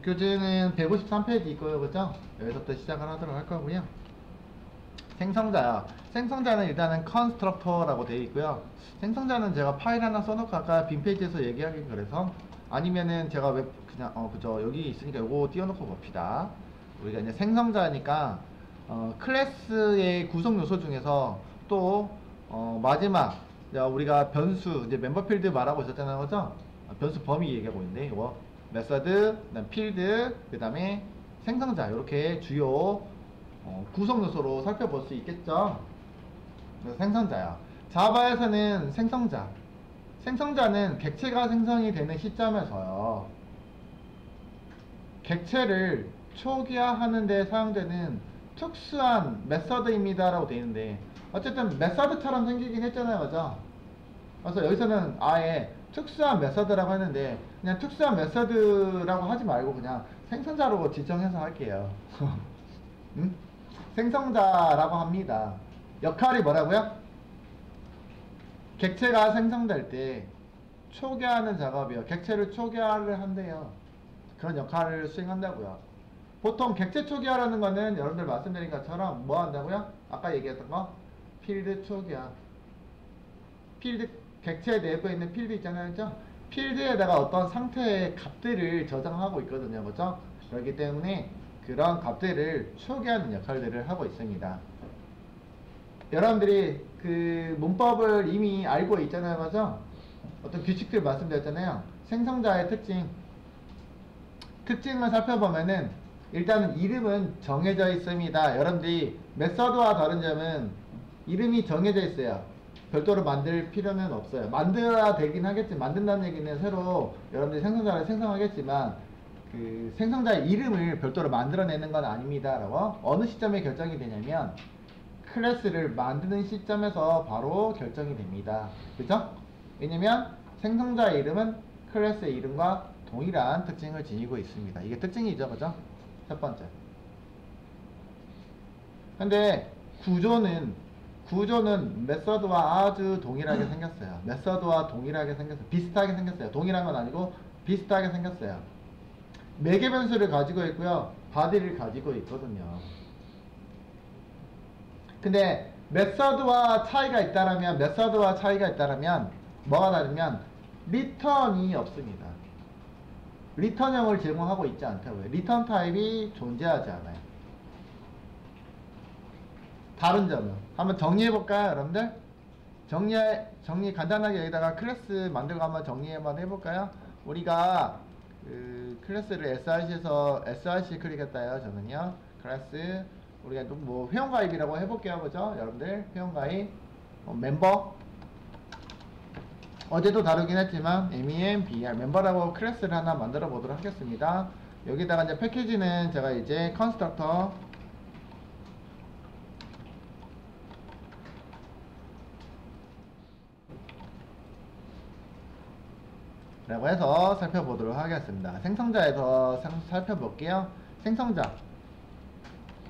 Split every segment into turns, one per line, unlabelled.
교재는 153페이지 있고요, 그죠? 여기서부터 시작을 하도록 할 거고요. 생성자요. 생성자는 일단은 컨스트럭터라고 되어 있고요. 생성자는 제가 파일 하나 써놓고 아까 빈 페이지에서 얘기하긴 그래서, 아니면은 제가 웹 그냥 그죠, 여기 있으니까 요거 띄워놓고 봅시다. 우리가 이제 생성자니까 클래스의 구성 요소 중에서 또 마지막, 우리가 변수 이제 멤버 필드 말하고 있었잖아요, 그죠? 변수 범위 얘기하고 있는데, 이거 메서드, 그다음 필드, 그 다음에 생성자, 이렇게 주요 구성 요소로 살펴볼 수 있겠죠. 그래서 생성자야. 자바에서는 생성자는 객체가 생성이 되는 시점에서요, 객체를 초기화하는 데 사용되는 특수한 메서드입니다 라고 되어 있는데, 어쨌든 메서드처럼 생기긴 했잖아요, 그죠? 그래서 여기서는 아예 특수한 메서드라고 했는데, 그냥 특수한 메서드라고 하지 말고 그냥 생성자로 지정해서 할게요. 응? 생성자라고 합니다. 역할이 뭐라고요? 객체가 생성될 때 초기화하는 작업이요. 객체를 초기화를 한대요. 그런 역할을 수행한다고요. 보통 객체 초기화라는 거는 여러분들 말씀드린 것처럼 뭐 한다고요? 아까 얘기했던 거 필드 초기화. 필드, 객체 내부에 있는 필드 있잖아요, 그죠? 필드에다가 어떤 상태의 값들을 저장하고 있거든요, 그죠? 그렇기 때문에 그런 값들을 초기화하는 역할들을 하고 있습니다. 여러분들이 그 문법을 이미 알고 있잖아요, 그죠? 어떤 규칙들 말씀드렸잖아요. 생성자의 특징을 살펴보면은 일단은 이름은 정해져 있습니다. 여러분들이 메서드와 다른 점은 이름이 정해져 있어요. 별도로 만들 필요는 없어요. 만들어야 되긴 하겠지만, 만든다는 얘기는 새로 여러분들이 생성자를 생성하겠지만 그 생성자의 이름을 별도로 만들어내는 건 아닙니다 라고. 어느 시점에 결정이 되냐면 클래스를 만드는 시점에서 바로 결정이 됩니다. 그죠? 왜냐면 생성자의 이름은 클래스의 이름과 동일한 특징을 지니고 있습니다. 이게 특징이죠, 그죠? 첫 번째. 근데 구조는 메서드와 아주 동일하게 생겼어요. 메서드와 동일하게 생겼어요. 비슷하게 생겼어요. 동일한 건 아니고 비슷하게 생겼어요. 매개 변수를 가지고 있고요, 바디를 가지고 있거든요. 근데 메서드와 차이가 있다라면 뭐가 다르면 리턴이 없습니다. 리턴형을 제공하고 있지 않다고요. 리턴 타입이 존재하지 않아요. 다른 점은 한번 정리해볼까요, 여러분들? 정리 간단하게 여기다가 클래스 만들고 한번 정리 한번 해볼까요? 우리가 그 클래스를 src에서 클릭했다요. 저는요, 클래스 우리가 뭐 회원가입이라고 해볼게요, 그죠? 여러분들 회원가입 멤버, 어제도 다루긴 했지만 MEMBR 멤버라고 클래스를 하나 만들어 보도록 하겠습니다. 여기다가 이제 패키지는 제가 이제 컨스트럭터 라고 해서 살펴보도록 하겠습니다. 생성자에서 살펴볼게요. 생성자.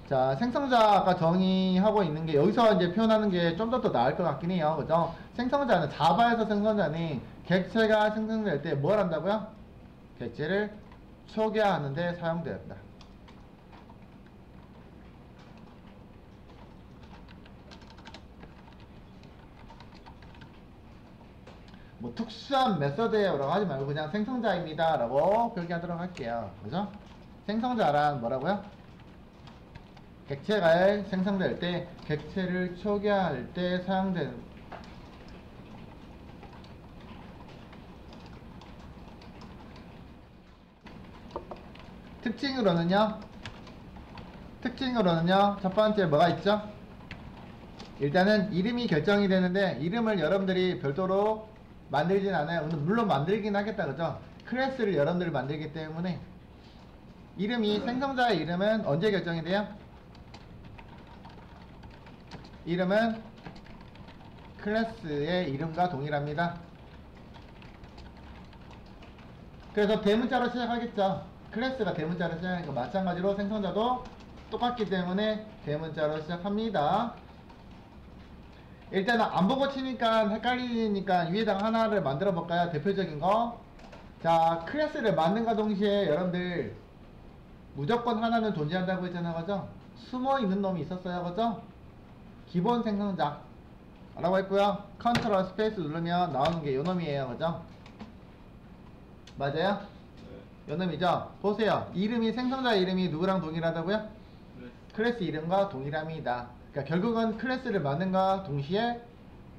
자, 생성자가 정의하고 있는 게 여기서 이제 표현하는 게 좀 더 나을 것 같긴 해요. 그죠? 생성자는 자바에서 생성자는 객체가 생성될 때 뭘 한다고요? 객체를 초기화하는 데 사용되었다. 뭐 특수한 메서드예요 라고 하지 말고 그냥 생성자입니다 라고 표기하도록 할게요. 그죠? 생성자란 뭐라고요? 객체가 생성될 때, 객체를 초기화할 때 사용되는 특징으로는요, 첫 번째 뭐가 있죠? 일단은 이름이 결정이 되는데, 이름을 여러분들이 별도로 만들진 않아요. 물론 만들긴 하겠다, 그죠? 클래스를 여러분들이 만들기 때문에 생성자의 이름은 언제 결정이 돼요? 이름은 클래스의 이름과 동일합니다. 그래서 대문자로 시작하겠죠. 클래스가 대문자로 시작하니까 마찬가지로 생성자도 똑같기 때문에 대문자로 시작합니다. 일단은 안 보고 치니까 헷갈리니까 위에다가 하나를 만들어 볼까요? 대표적인 거. 자, 클래스를 만든과 동시에 여러분들 무조건 하나는 존재한다고 했잖아, 그죠? 숨어 있는 놈이 있었어요, 그죠? 기본 생성자 라고 했고요. 컨트롤 스페이스 누르면 나오는 게 요놈이에요, 그죠? 맞아요? 요놈이죠? 보세요. 이름이, 생성자 이름이 누구랑 동일하다고요? 클래스 이름과 동일합니다. 그러니까 결국은 클래스를 만든과 동시에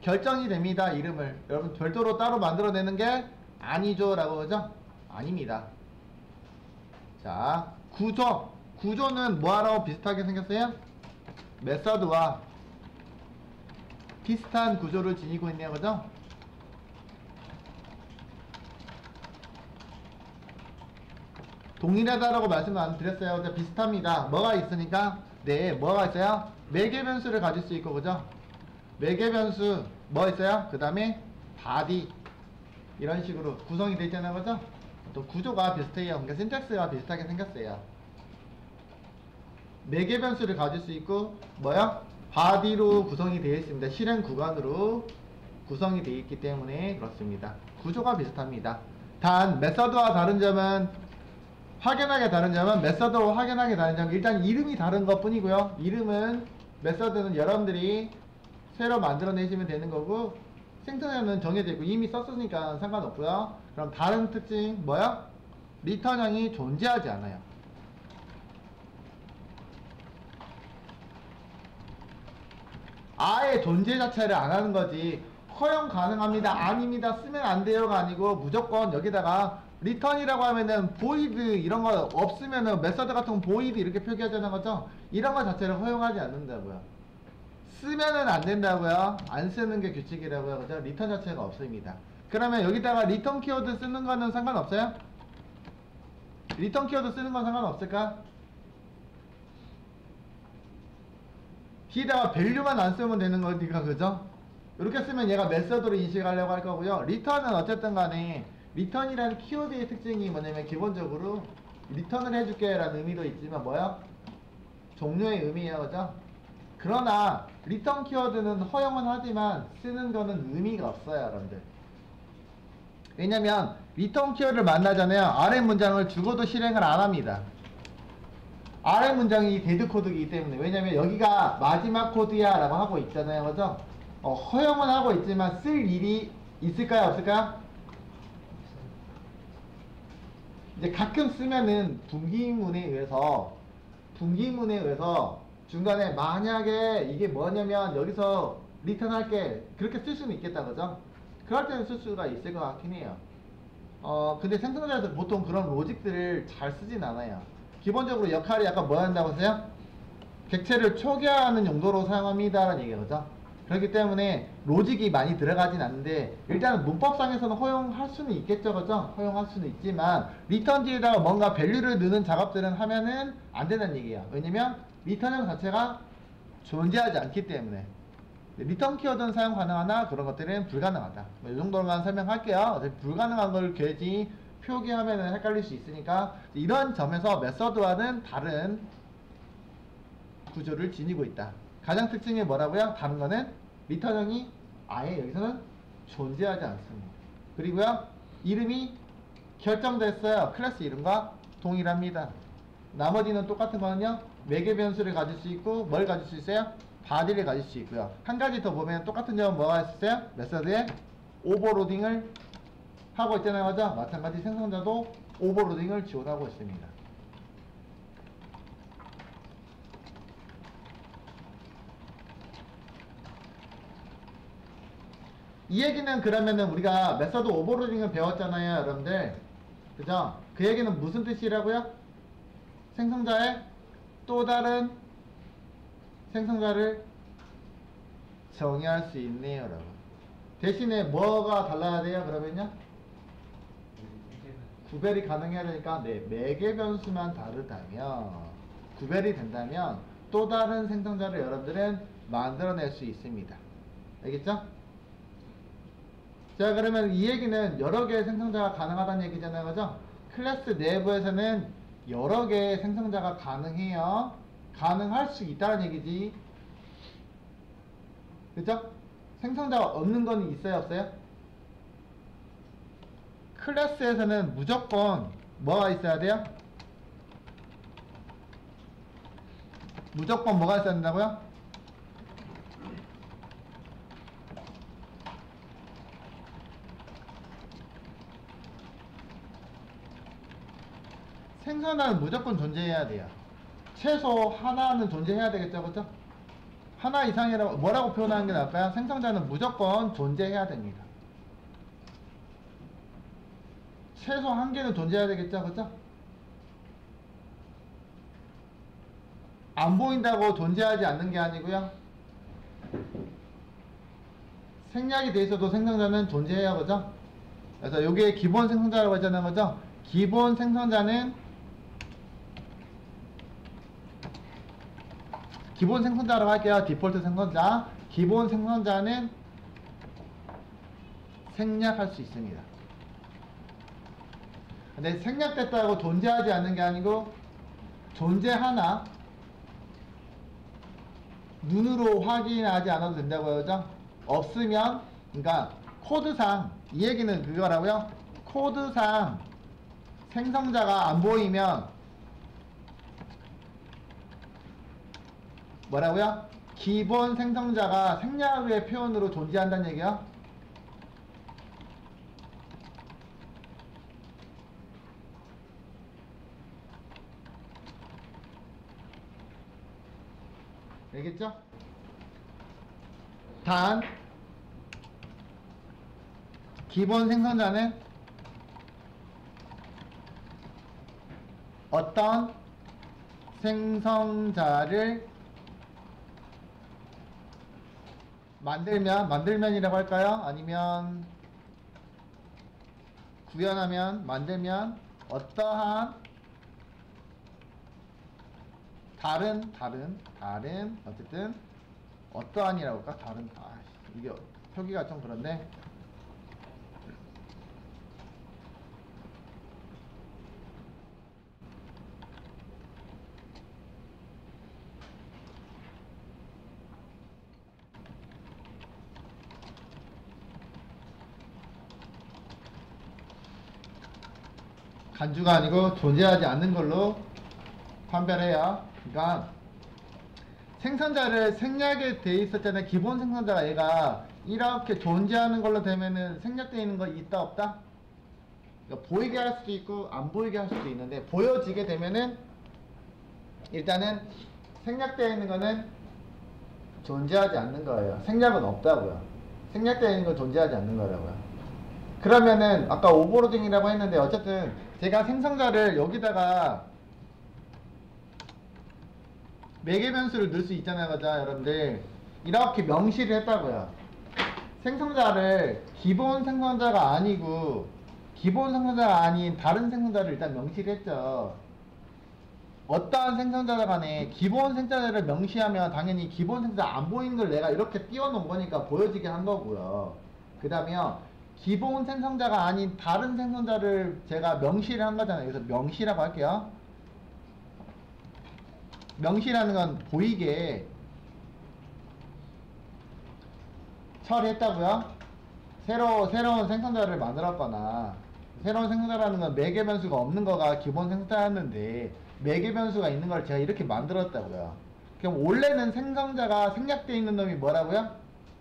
결정이 됩니다. 이름을 여러분 별도로 따로 만들어내는 게 아니죠 라고 그죠? 아닙니다. 자, 구조는 뭐하러 비슷하게 생겼어요? 메서드와 비슷한 구조를 지니고 있네요, 그죠? 동일하다라고 말씀을 안 드렸어요. 근데 비슷합니다. 뭐가 있으니까? 네, 뭐가 있어요? 매개 변수를 가질 수 있고, 그죠? 매개 변수 뭐 있어요? 그 다음에 body 이런 식으로 구성이 되어 있잖아요, 그죠? 또 구조가 비슷해요. 그러니까 신텍스가 비슷하게 생겼어요. 매개 변수를 가질 수 있고 뭐요? body로 구성이 되어 있습니다. 실행 구간으로 구성이 되어 있기 때문에 그렇습니다. 구조가 비슷합니다. 단 메서드와 다른 점은 확연하게 다른 점은 메서드와 확연하게 다른 점은 일단 이름이 다른 것 뿐이고요. 이름은 메서드는 여러분들이 새로 만들어내시면 되는 거고 생성자는 정해져 있고 이미 썼으니까 상관없고요. 그럼 다른 특징 뭐야? 리턴형이 존재하지 않아요. 아예 존재 자체를 안 하는 거지. 허용 가능합니다, 아닙니다, 쓰면 안 돼요가 아니고 무조건 여기다가 리턴이라고 하면은 void 이런 거 없으면은 메서드 같은 건 void 이렇게 표기하자는 거죠. 이런 거 자체를 허용하지 않는다고요. 쓰면은 안 된다고요. 안 쓰는 게 규칙이라고요, 그죠? 리턴 자체가 없습니다. 그러면 여기다가 리턴 키워드 쓰는 거는 상관없어요? 리턴 키워드 쓰는 건 상관없을까? 뒤에다가 밸류만 안 쓰면 되는 거니까, 그죠? 이렇게 쓰면 얘가 메서드로 인식하려고 할 거고요. 리턴은 어쨌든 간에 리턴이라는 키워드의 특징이 뭐냐면 기본적으로 리턴을 해줄게 라는 의미도 있지만 뭐야? 종료의 의미예요, 그죠? 그러나 리턴 키워드는 허용은 하지만 쓰는 거는 의미가 없어요, 여러분들. 왜냐면 리턴 키워드를 만나잖아요. 아래 문장을 죽어도 실행을 안 합니다. 아래 문장이 데드 코드이기 때문에. 왜냐면 여기가 마지막 코드야 라고 하고 있잖아요, 그죠? 허용은 하고 있지만 쓸 일이 있을까요, 없을까요? 이제 가끔 쓰면은 분기문에 의해서 중간에 만약에 이게 뭐냐면 여기서 리턴 할게 그렇게 쓸 수는 있겠다, 그죠? 그럴 때는 쓸 수가 있을 것 같긴 해요. 근데 생성자에서 보통 그런 로직들을 잘 쓰진 않아요. 기본적으로 역할이 약간 뭐 한다고 하세요? 객체를 초기화하는 용도로 사용합니다 라는 얘기죠, 그죠? 그렇기 때문에 로직이 많이 들어가진 않는데 일단은 문법상에서는 허용할 수는 있겠죠, 그죠? 허용할 수는 있지만 리턴 뒤에다가 뭔가 밸류를 넣는 작업들은 하면은 안 된다는 얘기예요. 왜냐면 리턴형 자체가 존재하지 않기 때문에. 리턴 키워드는 사용 가능하나 그런 것들은 불가능하다. 이 정도로만 설명할게요. 어차피 불가능한 걸 괜히 표기하면은 헷갈릴 수 있으니까 이런 점에서 메서드와는 다른 구조를 지니고 있다. 가장 특징이 뭐라고요? 다른 거는 리턴형이 아예 여기서는 존재하지 않습니다. 그리고요, 이름이 결정됐어요. 클래스 이름과 동일합니다. 나머지는 똑같은 거는요, 매개 변수를 가질 수 있고 뭘 가질 수 있어요? body를 가질 수 있고요. 한 가지 더 보면 똑같은 점은 뭐가 있어요? 메서드에 오버로딩을 하고 있잖아요, 그죠? 마찬가지 생성자도 오버로딩을 지원하고 있습니다. 이 얘기는 그러면은 우리가 메서드 오버로딩을 배웠잖아요, 여러분들. 그죠? 그 얘기는 무슨 뜻이라고요? 생성자의 또 다른 생성자를 정의할 수 있네요, 여러분. 대신에 뭐가 달라야 돼요, 그러면요? 구별이 가능해야 되니까, 네, 매개 변수만 다르다면, 구별이 된다면 또 다른 생성자를 여러분들은 만들어낼 수 있습니다. 알겠죠? 자, 그러면 이 얘기는 여러 개의 생성자가 가능하다는 얘기잖아요, 그죠? 클래스 내부에서는 여러 개의 생성자가 가능해요. 가능할 수 있다는 얘기지. 그죠? 생성자가 없는 건 있어요, 없어요? 클래스에서는 무조건 뭐가 있어야 돼요? 무조건 뭐가 있어야 된다고요? 생산자는 무조건 존재해야 돼요. 최소 하나는 존재해야 되겠죠, 그죠? 하나 이상이라고 뭐라고 표현하는 게 나을까요? 생성자는 무조건 존재해야 됩니다. 최소 한 개는 존재해야 되겠죠, 그죠? 안 보인다고 존재하지 않는 게 아니고요. 생략이 돼 있어도 생성자는 존재해요, 그죠? 그래서 요게 기본 생성자라고 했잖아요, 그죠? 기본 생성자는 기본 생성자라고 할게요. 디폴트 생성자. 기본 생성자는 생략할 수 있습니다. 근데 생략됐다고 존재하지 않는 게 아니고 존재하나 눈으로 확인하지 않아도 된다고요, 그죠? 없으면, 그러니까 코드상 이 얘기는 그거라고요. 코드상 생성자가 안 보이면 뭐라고요? 기본 생성자가 생략의 표현으로 존재한다는 얘기야. 알겠죠? 단 기본 생성자는 어떤 생성자를 만들면이라고 할까요? 아니면 구현하면, 만들면 어떠한 다른 어쨌든 어떠한이라고 할까? 다른 이게 표기가 좀 그런데 간주가 아니고 존재하지 않는 걸로 판별해요. 그러니까 생성자를 생략에 돼 있었잖아요. 기본 생성자가 얘가 이렇게 존재하는 걸로 되면은 생략되어 있는 거 있다 없다? 그러니까 보이게 할 수도 있고 안 보이게 할 수도 있는데 보여지게 되면은 일단은 생략되어 있는 거는 존재하지 않는 거예요. 생략은 없다고요. 생략되어 있는 건 존재하지 않는 거라고요. 그러면은 아까 오버로딩이라고 했는데 어쨌든 제가 생성자를 여기다가 매개 변수를 넣을 수 있잖아요, 그죠? 여러분들 이렇게 명시를 했다고요. 생성자를 기본 생성자가 아니고 기본 생성자가 아닌 다른 생성자를 일단 명시를 했죠. 어떠한 생성자가 간에 기본 생성자를 명시하면 당연히 기본 생성자 안 보이는 걸 내가 이렇게 띄워놓은 거니까 보여지게 한 거고요. 그 다음에요, 기본 생성자가 아닌 다른 생성자를 제가 명시를 한 거잖아요. 그래서 명시라고 할게요. 명시라는 건 보이게 처리했다고요. 새로운 생성자를 만들었거나, 새로운 생성자라는 건 매개 변수가 없는 거가 기본 생성자였는데 매개 변수가 있는 걸 제가 이렇게 만들었다고요. 그럼 원래는 생성자가 생략되어 있는 놈이 뭐라고요?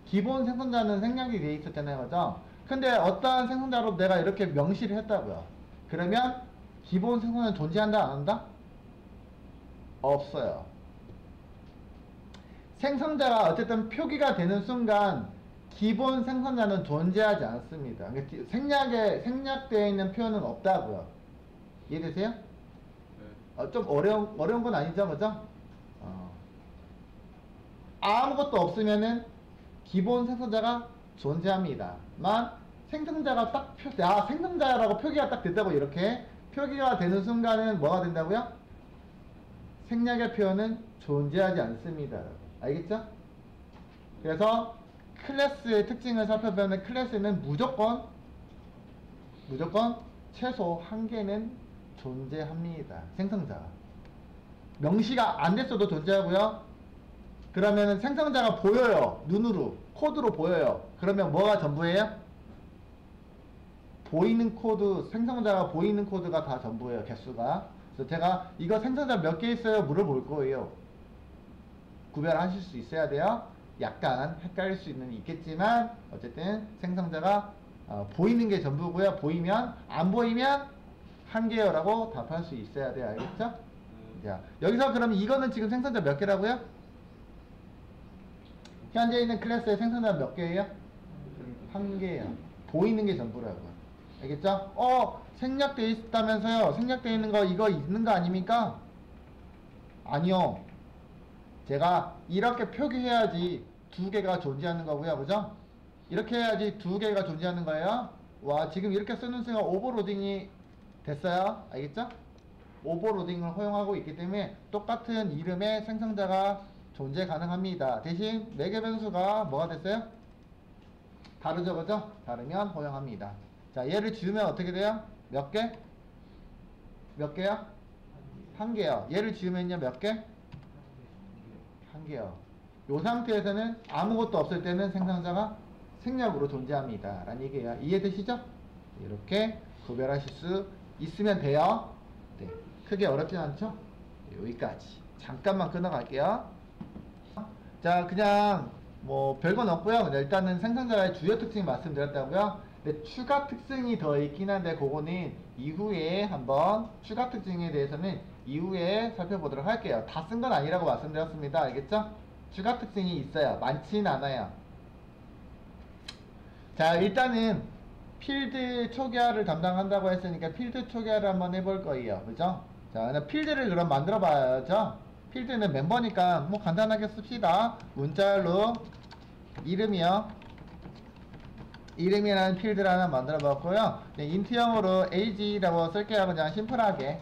기본 생성자는 생략이 되어 있었잖아요, 그죠? 근데 어떠한 생성자로 내가 이렇게 명시를 했다고요. 그러면 기본 생성자는 존재한다 안 한다? 없어요. 생성자가 어쨌든 표기가 되는 순간 기본 생성자는 존재하지 않습니다. 그러니까 생략되어 있는 표현은 없다고요. 이해되세요? 네. 좀 어려운 건 아니죠, 그죠? 아무것도 없으면은 기본 생성자가 존재합니다만 생성자가 딱 생성자라고 표기가 딱 됐다고 이렇게 표기가 되는 순간은 뭐가 된다고요? 생략의 표현은 존재하지 않습니다. 알겠죠? 그래서 클래스의 특징을 살펴보면 클래스는 무조건 최소 한 개는 존재합니다. 생성자가. 명시가 안 됐어도 존재하고요. 그러면 생성자가 보여요. 눈으로. 코드로 보여요. 그러면 뭐가 전부예요? 보이는 코드, 생성자가 보이는 코드가 다 전부예요. 개수가. 그래서 제가 이거 생성자 몇 개 있어요? 물어볼 거예요. 구별하실 수 있어야 돼요. 약간 헷갈릴 수 있겠지만 어쨌든 생성자가 보이는 게 전부고요. 보이면 안 보이면 한개요라고 답할 수 있어야 돼요. 알겠죠? 자, 여기서 그러면 이거는 지금 생성자 몇 개라고요? 현재 있는 클래스의 생성자 몇 개예요? 한 개예요. 보이는 게 전부라고요. 알겠죠? 생략돼 있다면서요. 생략돼 있는 거 이거 있는 거 아닙니까? 아니요. 제가 이렇게 표기해야지 두 개가 존재하는 거고요. 그죠? 이렇게 해야지 두 개가 존재하는 거예요. 와, 지금 이렇게 쓰는 순간 오버로딩이 됐어요. 알겠죠? 오버로딩을 허용하고 있기 때문에 똑같은 이름의 생성자가 존재 가능합니다. 대신 매개 변수가 뭐가 됐어요? 다르죠, 그죠? 다르면 허용합니다. 자, 얘를 지우면 어떻게 돼요? 몇 개? 몇 개요? 한 개요. 얘를 지우면요, 몇 개? 한 개요. 요 상태에서는 아무것도 없을 때는 생성자가 생략으로 존재합니다. 라는 얘기예요. 이해되시죠? 이렇게 구별하실 수 있으면 돼요. 네, 크게 어렵진 않죠? 네, 여기까지. 잠깐만 끊어갈게요. 자, 그냥 뭐 별건 없고요. 일단은 생성자의 주요 특징 말씀드렸다고요. 근데 추가 특징이 더 있긴 한데 그거는 이후에 한번 추가 특징에 대해서는 이후에 살펴보도록 할게요. 다 쓴 건 아니라고 말씀드렸습니다. 알겠죠? 추가 특징이 있어요. 많진 않아요. 자, 일단은 필드 초기화를 담당한다고 했으니까 필드 초기화를 한번 해볼 거예요. 그죠? 자, 필드를 그럼 만들어 봐야죠. 필드는 멤버니까 뭐 간단하게 씁시다. 문자열로 이름이라는 필드를 하나 만들어 봤고요. 인트형으로 ag라고 쓸게요. 그냥 심플하게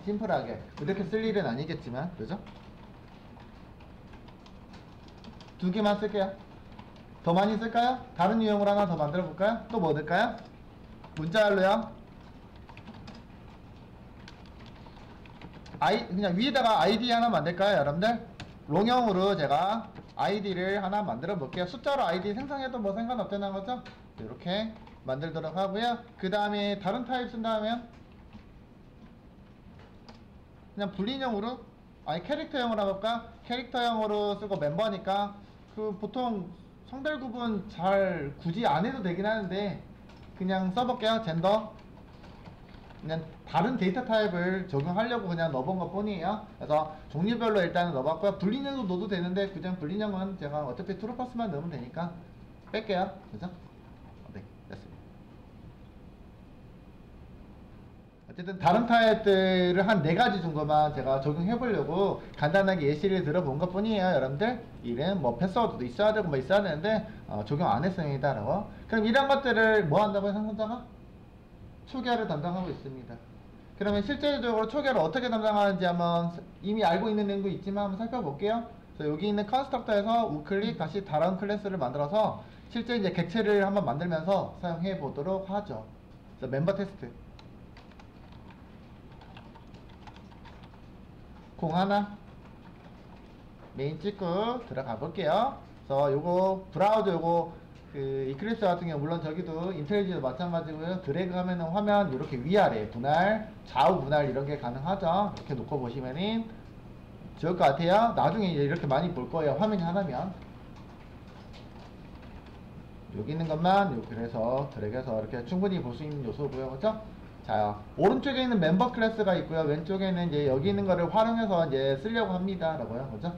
이렇게 쓸 일은 아니겠지만, 그죠? 두 개만 쓸게요. 더 많이 쓸까요? 다른 유형으로 하나 더 만들어 볼까요? 또 뭐 넣을까요? 문자열로요. 그냥 위에다가 id 하나 만들까요, 여러분들? 롱형으로 제가 id를 하나 만들어 볼게요. 숫자로 id 생성해도 뭐 상관없다는 거죠? 이렇게 만들도록 하고요. 그 다음에 다른 타입 쓴다면 그냥 불린형으로 캐릭터형으로 해볼까? 캐릭터형으로 쓰고 멤버니까 그 보통 성별 구분 잘 굳이 안 해도 되긴 하는데 그냥 써볼게요. 젠더 그냥 다른 데이터 타입을 적용하려고 그냥 넣어본 것 뿐이에요. 그래서 종류별로 일단은 넣어봤고요. 불린형도 넣어도 되는데 그냥 불린형은 제가 어차피 트루퍼스만 넣으면 되니까 뺄게요. 그죠? 네, 됐습니다. 어쨌든 다른 타입들을 한 4가지 정도만 제가 적용해보려고 간단하게 예시를 들어본 것 뿐이에요. 여러분들 이름 뭐 패스워드도 있어야 되고 뭐 있어야 되는데 적용 안 했습니다 라고. 그럼 이런 것들을 뭐 한다고요? 상상자가? 초기화를 담당하고 있습니다. 그러면 실제적으로 초기화를 어떻게 담당하는지 한번 이미 알고 있는 내용도 있지만 한번 살펴볼게요. 그래서 여기 있는 컨스트럭터에서 우클릭 다시 다른 클래스를 만들어서 실제 이제 객체를 한번 만들면서 사용해 보도록 하죠. 그래서 멤버 테스트 공 하나 메인 찍고 들어가 볼게요. 그래서 요거 브라우저 요거 그 이클립스 같은 경우 물론 저기도 인텔리지도 마찬가지고요. 드래그 하면은 화면 이렇게 위아래 분할 좌우 분할 이런 게 가능하죠. 이렇게 놓고 보시면은 좋을 것 같아요. 나중에 이제 이렇게 많이 볼 거예요. 화면이 하나면 여기 있는 것만 그래서 드래그해서 이렇게 충분히 볼 수 있는 요소고요. 그렇죠? 자, 오른쪽에 있는 멤버 클래스가 있고요. 왼쪽에는 이제 여기 있는 거를 활용해서 이제 쓰려고 합니다. 라고요. 그죠?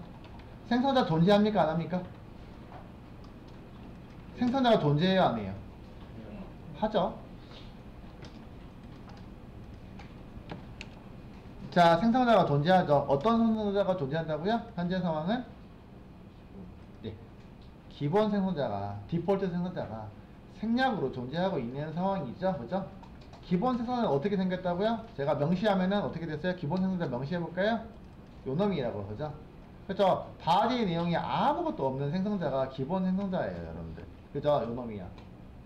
생성자 존재합니까? 안 합니까? 생성자가 존재해요? 안 해요? 하죠. 자, 생성자가 존재하죠. 어떤 생성자가 존재한다고요? 현재 상황은? 네. 기본 생성자가, 디폴트 생성자가 생략으로 존재하고 있는 상황이죠. 그죠? 기본 생성자는 어떻게 생겼다고요? 제가 명시하면은 어떻게 됐어요? 기본 생성자 명시해볼까요? 요놈이라고 그죠? 그렇죠? 바디 내용이 아무것도 없는 생성자가 기본 생성자예요, 여러분들. 그죠? 요놈이야.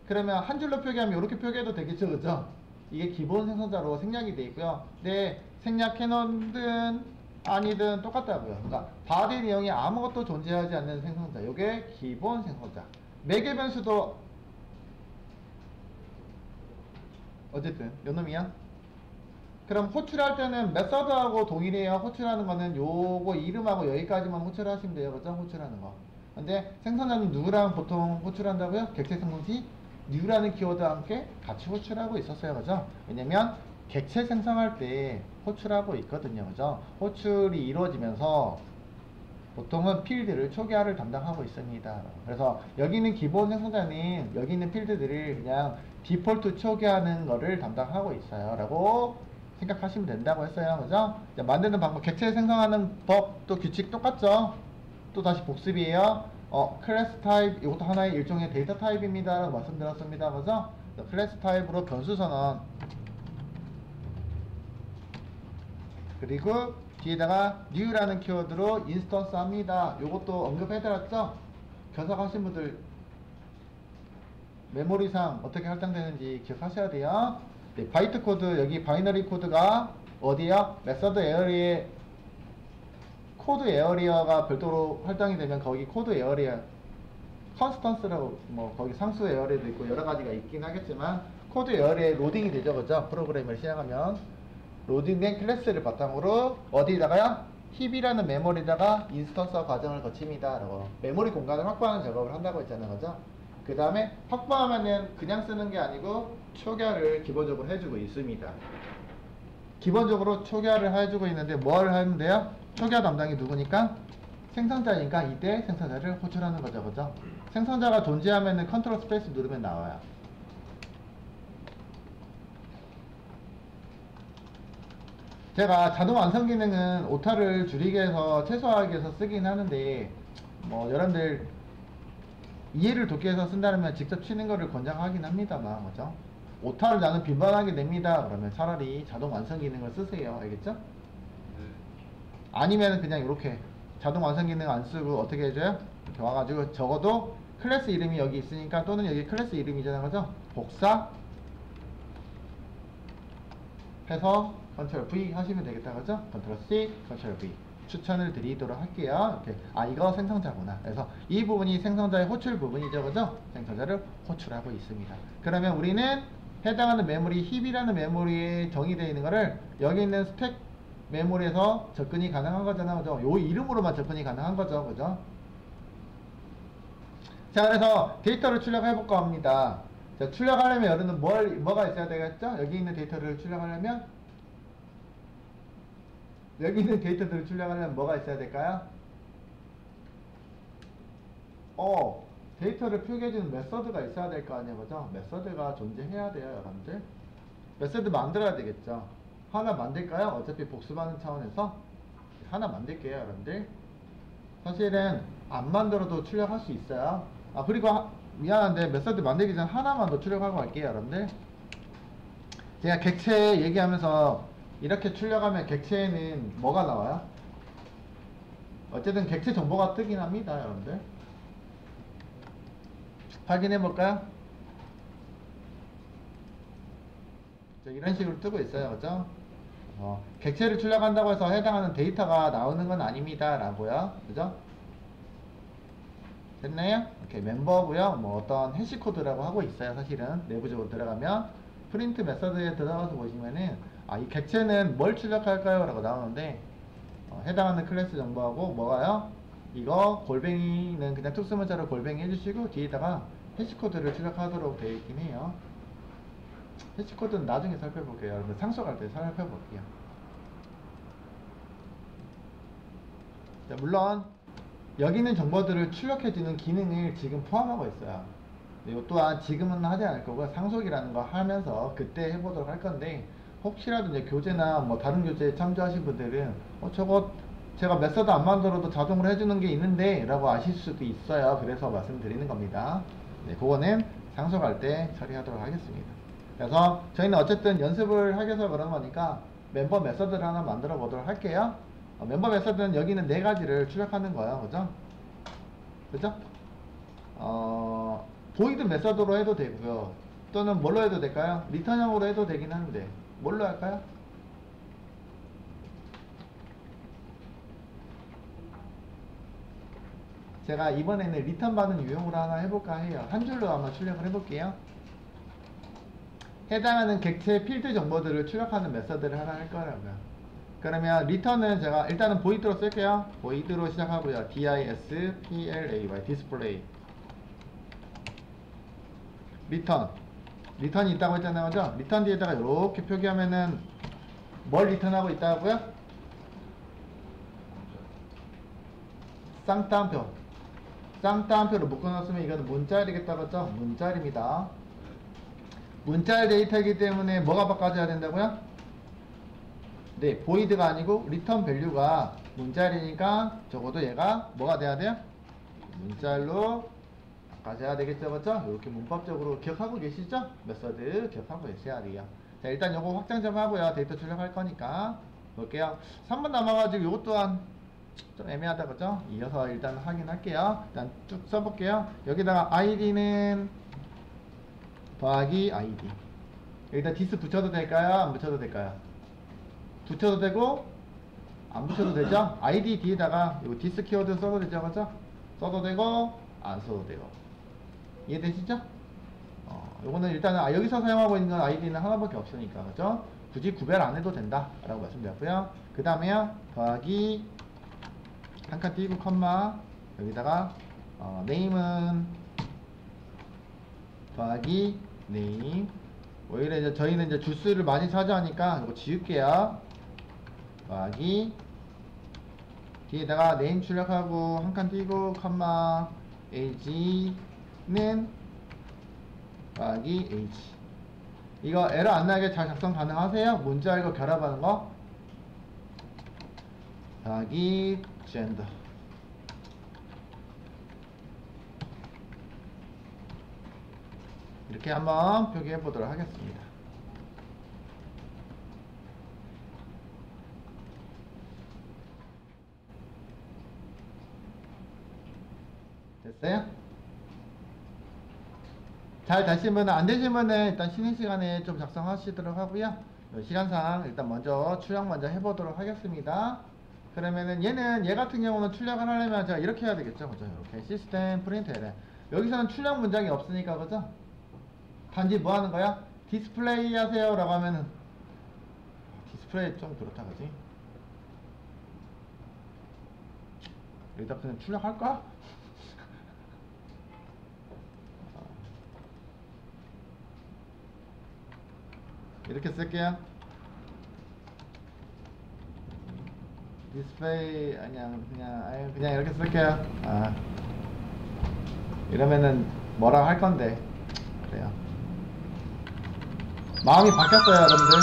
그러면 한 줄로 표기하면 이렇게 표기해도 되겠죠, 그죠? 이게 기본 생성자로 생략이 되어 있고요. 근데 생략해놓든 아니든 똑같다고요. 그러니까 바디 내용이 아무것도 존재하지 않는 생성자. 요게 기본 생성자. 매개 변수도 어쨌든 요놈이야. 그럼 호출할 때는 메서드하고 동일해요. 호출하는 거는 요거 이름하고 여기까지만 호출하시면 돼요. 그죠? 호출하는 거. 근데 생성자는 누구랑 보통 호출한다고요? 객체 생성 시 new라는 키워드와 함께 같이 호출하고 있었어요. 그죠? 왜냐면 객체 생성할 때 호출하고 있거든요. 그죠? 호출이 이루어지면서 보통은 필드를 초기화를 담당하고 있습니다. 그래서 여기 있는 기본 생성자는 여기 있는 필드들을 그냥 디폴트 초기화하는 거를 담당하고 있어요. 라고 생각하시면 된다고 했어요. 그죠? 이제 만드는 방법, 객체 생성하는 법, 또 규칙 똑같죠? 또 다시 복습이에요. 클래스 타입, 이것도 하나의 일종의 데이터 타입입니다. 라고 말씀드렸습니다. 그죠? 클래스 타입으로 변수 선언. 그리고 뒤에다가 new라는 키워드로 인스턴스 합니다. 요것도 언급해드렸죠? 견석하신 분들 메모리상 어떻게 할당되는지 기억하셔야 돼요. 네, 바이트 코드, 여기 바이너리 코드가 어디요? 메서드 에어리에 코드 에어리어가 별도로 할당이 되면 거기 코드 에어리어 컨스턴스라고 뭐 거기 상수 에어리어도 있고 여러 가지가 있긴 하겠지만 코드 에어리어에 로딩이 되죠. 그죠? 프로그램을 시작하면 로딩된 클래스를 바탕으로 어디다가요? 힙이라는 메모리다가 인스턴스 과정을 거칩니다. 라고 메모리 공간을 확보하는 작업을 한다고 했잖아요. 그죠? 그 다음에 확보하면은 그냥 쓰는 게 아니고 초기화를 기본적으로 해주고 있습니다. 기본적으로 초기화를 해주고 있는데 뭘 하면 돼요? 초기화 담당이 누구니까? 생성자니까 이때 생성자를 호출하는 거죠. 그죠? 생성자가 존재하면은 컨트롤 스페이스 누르면 나와요. 제가 자동 완성 기능은 오타를 줄이기 위해서 최소화하기 위해서 쓰긴 하는데 뭐 여러분들 이해를 돕기 위해서 쓴다면 직접 치는 거를 권장하긴 합니다만 그죠? 오타를 나는 빈번하게 냅니다. 그러면 차라리 자동 완성 기능을 쓰세요. 알겠죠? 아니면 그냥 이렇게 자동 완성 기능 안 쓰고 어떻게 해줘요? 이렇게 와가지고 적어도 클래스 이름이 여기 있으니까 또는 여기 클래스 이름이잖아. 그죠? 복사 해서 컨트롤 V 하시면 되겠다. 그죠? 컨트롤 C, 컨트롤 V 추천을 드리도록 할게요. 이렇게 이거 생성자구나. 그래서 이 부분이 생성자의 호출 부분이죠. 그죠? 생성자를 호출하고 있습니다. 그러면 우리는 해당하는 메모리 힙이라는 메모리에 정의되어 있는 거를 여기 있는 스택 메모리에서 접근이 가능한 거잖아. 그죠? 요 이름으로만 접근이 가능한 거죠. 그죠? 자, 그래서 데이터를 출력해 볼까 합니다. 자, 출력하려면 여러분은 뭐가 있어야 되겠죠? 여기 있는 데이터를 출력하려면 여기 있는 데이터들을 출력하려면 뭐가 있어야 될까요? 데이터를 표기해주는 메서드가 있어야 될 거 아니에요. 그죠? 메서드가 존재해야 돼요. 여러분들. 메서드 만들어야 되겠죠. 하나 만들까요? 어차피 복습하는 차원에서 하나 만들게요. 여러분들. 사실은 안 만들어도 출력할 수 있어요. 그리고 미안한데 메서드 만들기 전 하나만 더 출력하고 갈게요. 여러분들. 제가 객체 얘기하면서 이렇게 출력하면 객체에는 뭐가 나와요? 어쨌든 객체 정보가 뜨긴 합니다. 여러분들. 확인해 볼까요? 이런 식으로 뜨고 있어요. 그죠? 객체를 출력한다고 해서 해당하는 데이터가 나오는 건 아닙니다. 라고요. 그죠? 됐나요? 이렇게 멤버고요. 뭐 어떤 해시코드라고 하고 있어요. 사실은 내부적으로 들어가면 프린트 메서드에 들어가서 보시면은 이 객체는 뭘 출력할까요? 라고 나오는데 해당하는 클래스 정보하고 뭐가요? 이거 골뱅이는 그냥 특수문자로 골뱅이 해주시고 뒤에다가 해시코드를 출력하도록 되어 있긴 해요. 해시코드는 나중에 살펴볼게요. 여러분 상속할 때 살펴볼게요. 자, 물론 여기 있는 정보들을 출력해주는 기능을 지금 포함하고 있어요. 이 또한 지금은 하지 않을 거고 상속이라는 거 하면서 그때 해보도록 할 건데 혹시라도 이제 교재나 뭐 다른 교재에 참조하신 분들은 저거 제가 메서드 안 만들어도 자동으로 해주는 게 있는데 라고 아실 수도 있어요. 그래서 말씀드리는 겁니다. 네, 그거는 상속할 때 처리하도록 하겠습니다. 그래서 저희는 어쨌든 연습을 하기 위해서 그런 거니까 멤버 메서드를 하나 만들어 보도록 할게요. 멤버 메서드는 여기는 네 가지를 출력하는 거예요. 그죠? 그죠? 보이드 메서드로 해도 되고요. 또는 뭘로 해도 될까요? 리턴형으로 해도 되긴 하는데 뭘로 할까요? 제가 이번에는 리턴 받는 유형으로 하나 해볼까 해요. 한 줄로 한번 출력을 해볼게요. 해당하는 객체 필드 정보들을 출력하는 메서드를 하나 할 거라고요. 그러면 리턴은 제가 일단은 void로 쓸게요. void로 시작하고요. display display 리턴이 있다고 했잖아요. 그죠? 리턴 뒤에다가 이렇게 표기하면은 뭘 리턴하고 있다고요? 쌍따옴표로 묶어놨으면 이거는 문자열이겠다. 그죠? 문자열입니다. 문자열 데이터이기 때문에 뭐가 바꿔줘야 된다고요? 네, void가 아니고 return value가 문자열이니까 적어도 얘가 뭐가 돼야 돼요? 문자열로 바꿔줘야 되겠죠. 그죠? 이렇게 문법적으로 기억하고 계시죠? 메서드 기억하고 계셔야 돼요. 자, 일단 요거 확장 좀 하고요. 데이터 출력할 거니까 볼게요. 3번 남아가지고 요것 또한 좀 애매하다. 그죠? 이어서 일단 확인할게요. 일단 쭉 써볼게요. 여기다가 id는 더하기 id. 여기다 dis 붙여도 될까요? 안 붙여도 될까요? 붙여도 되고 안 붙여도 되죠? id 뒤에다가 요 dis 키워드 써도 되죠? 그죠? 써도 되고 안 써도 되고. 이해되시죠? 요거는 일단은 여기서 사용하고 있는 id는 하나밖에 없으니까 그죠? 굳이 구별 안 해도 된다 라고 말씀드렸고요. 그 다음에요 더하기 한 칸 띄고 컴마 여기다가 name은 더하기 name. 오히려 이제 저희는 이제 주수를 많이 차지하니까 이거 지울게요. 더하기 뒤에다가 name 출력하고 한 칸 띄고 컴마 age는 더하기 age. 이거 에러 안 나게 잘 작성 가능하세요? 문자 이거 결합하는 거 더하기 gender. 이렇게 한번 표기해 보도록 하겠습니다. 됐어요? 잘 되시면 안 되시면은 일단 쉬는 시간에 좀 작성하시도록 하고요. 시간상 일단 먼저 출력 먼저 해보도록 하겠습니다. 그러면은 얘 같은 경우는 출력을 하려면 제가 이렇게 해야 되겠죠. 그죠? 이렇게 시스템 프린트 LN. 여기서는 출력 문장이 없으니까 그죠? 단지 뭐 하는 거야? 디스플레이 하세요 라고 하면은 디스플레이 좀 그렇다 그지? 여기다 그냥 출력할까? 이렇게 쓸게요. 디스플레이 그냥 이렇게 쓸게요. 이러면은 뭐라고 할 건데 그래요. 마음이 바뀌었어요 여러분들.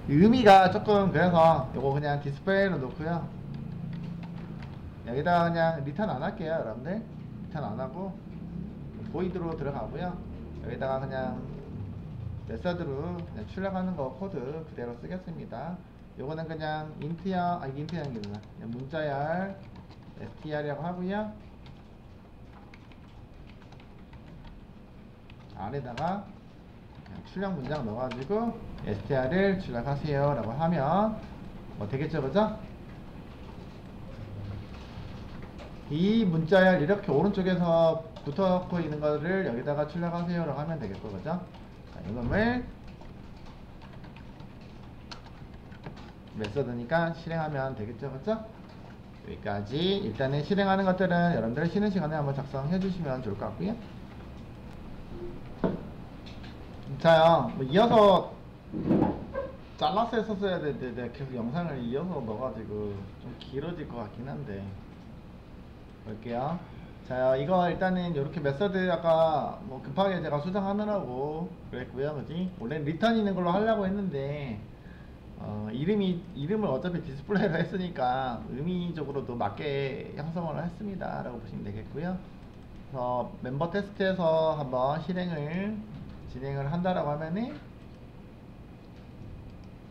의미가 조금 그래서 요거 그냥 디스플레이로 놓고요. 여기다가 그냥 리턴 안 할게요 여러분들. 리턴 안 하고 void로 들어가고요. 여기다가 그냥 메서드로 그냥 출력하는 거 코드 그대로 쓰겠습니다. 요거는 그냥 int형 int형이 그냥 문자열 str이라고 하고요. 아래다가 출력 문장 넣어가지고 str을 출력하세요 라고 하면 뭐 되겠죠. 그죠? 이 문자열 이렇게 오른쪽에서 붙어놓고 있는 거를 여기다가 출력하세요 라고 하면 되겠고 그죠? 자, 이놈을 메서드니까 실행하면 되겠죠. 그죠? 여기까지 일단은 실행하는 것들은 여러분들 쉬는 시간에 한번 작성해 주시면 좋을 것 같고요. 자요, 뭐 이어서 잘라서 했었어야 되는데 내가 계속 영상을 이어서 넣어가지고 좀 길어질 것 같긴 한데 볼게요. 자요, 이거 일단은 이렇게 메서드 아까 뭐 급하게 제가 수정하느라고 그랬고요. 그지? 원래 리턴 있는 걸로 하려고 했는데 이름을 어차피 디스플레이로 했으니까 의미적으로도 맞게 형성을 했습니다 라고 보시면 되겠고요. 그래서 멤버 테스트에서 한번 진행을 한다라고 하면은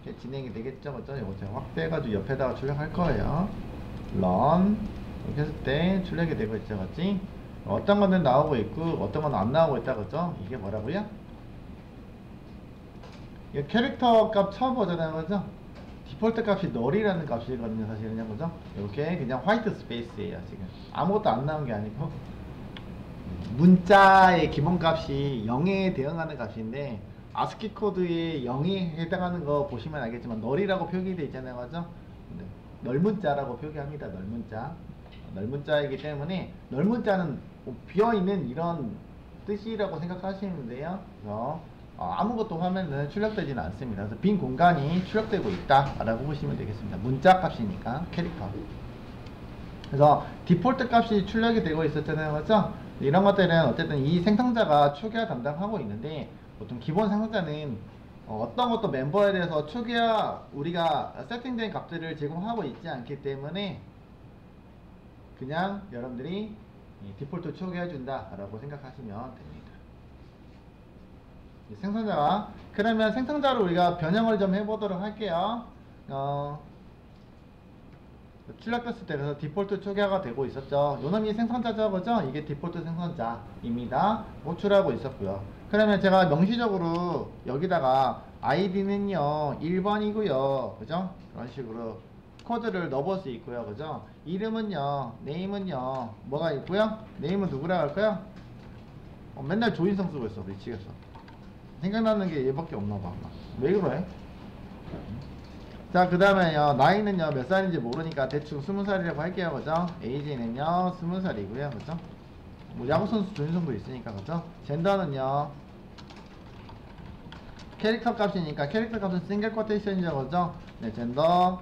이렇게 진행이 되겠죠. 그죠? 이거 제가 확대해가지고 옆에다가 출력할 거예요. run 이렇게 했을 때 출력이 되고 있죠. 그치? 어떤 거는 나오고 있고 어떤 건 안 나오고 있다. 그죠? 이게 뭐라고요? 이 캐릭터 값 처음 보잖아요. 그죠? 디폴트 값이 null이라는 값이거든요. 사실은요. 그죠? 이렇게 그냥 화이트 스페이스예요. 지금 아무것도 안 나온 게 아니고 문자의 기본값이 0에 대응하는 값인데 아스키 코드에 0이 해당하는 거 보시면 알겠지만 널이라고 표기되어 있잖아요, 그죠? 네. 널문자라고 표기합니다. 널문자. 널문자이기 때문에 널문자는 비어있는 이런 뜻이라고 생각하시면 돼요. 그래서 아무것도 화면은 출력되지는 않습니다. 그래서 빈 공간이 출력되고 있다라고 보시면 되겠습니다. 문자 값이니까 캐릭터. 그래서 디폴트 값이 출력이 되고 있었잖아요, 그렇죠? 이런 것들은 어쨌든 이 생성자가 초기화 담당하고 있는데 보통 기본 생성자는 어떤 것도 멤버에 대해서 초기화 우리가 세팅된 값들을 제공하고 있지 않기 때문에 그냥 여러분들이 디폴트 초기화 준다 라고 생각하시면 됩니다. 생성자가 그러면 생성자로 우리가 변형을 좀 해보도록 할게요. 출력됐을 때 그래서 디폴트 초기화가 되고 있었죠. 요놈이 생성자죠, 그죠? 이게 디폴트 생성자입니다. 호출하고 있었고요. 그러면 제가 명시적으로 여기다가 아이디는요 1번이고요, 그죠? 그런 식으로 코드를 넣어볼 수 있고요, 그죠? 이름은요, 네임은요 뭐가 있고요? 네임은 누구라고 할까요? 맨날 조인성 쓰고 있어. 미치겠어. 생각나는 게 얘밖에 없나봐. 왜 그래? 자, 그 다음에요 나이는요 몇 살인지 모르니까 대충 20살이라고 할게요, 그죠? 에이지는요 20살이고요, 그죠? 뭐 야구선수 조인성도 있으니까, 그죠? 젠더는요 캐릭터 값이니까 캐릭터 값은 싱글 쿼테이션이죠, 그죠? 네, 젠더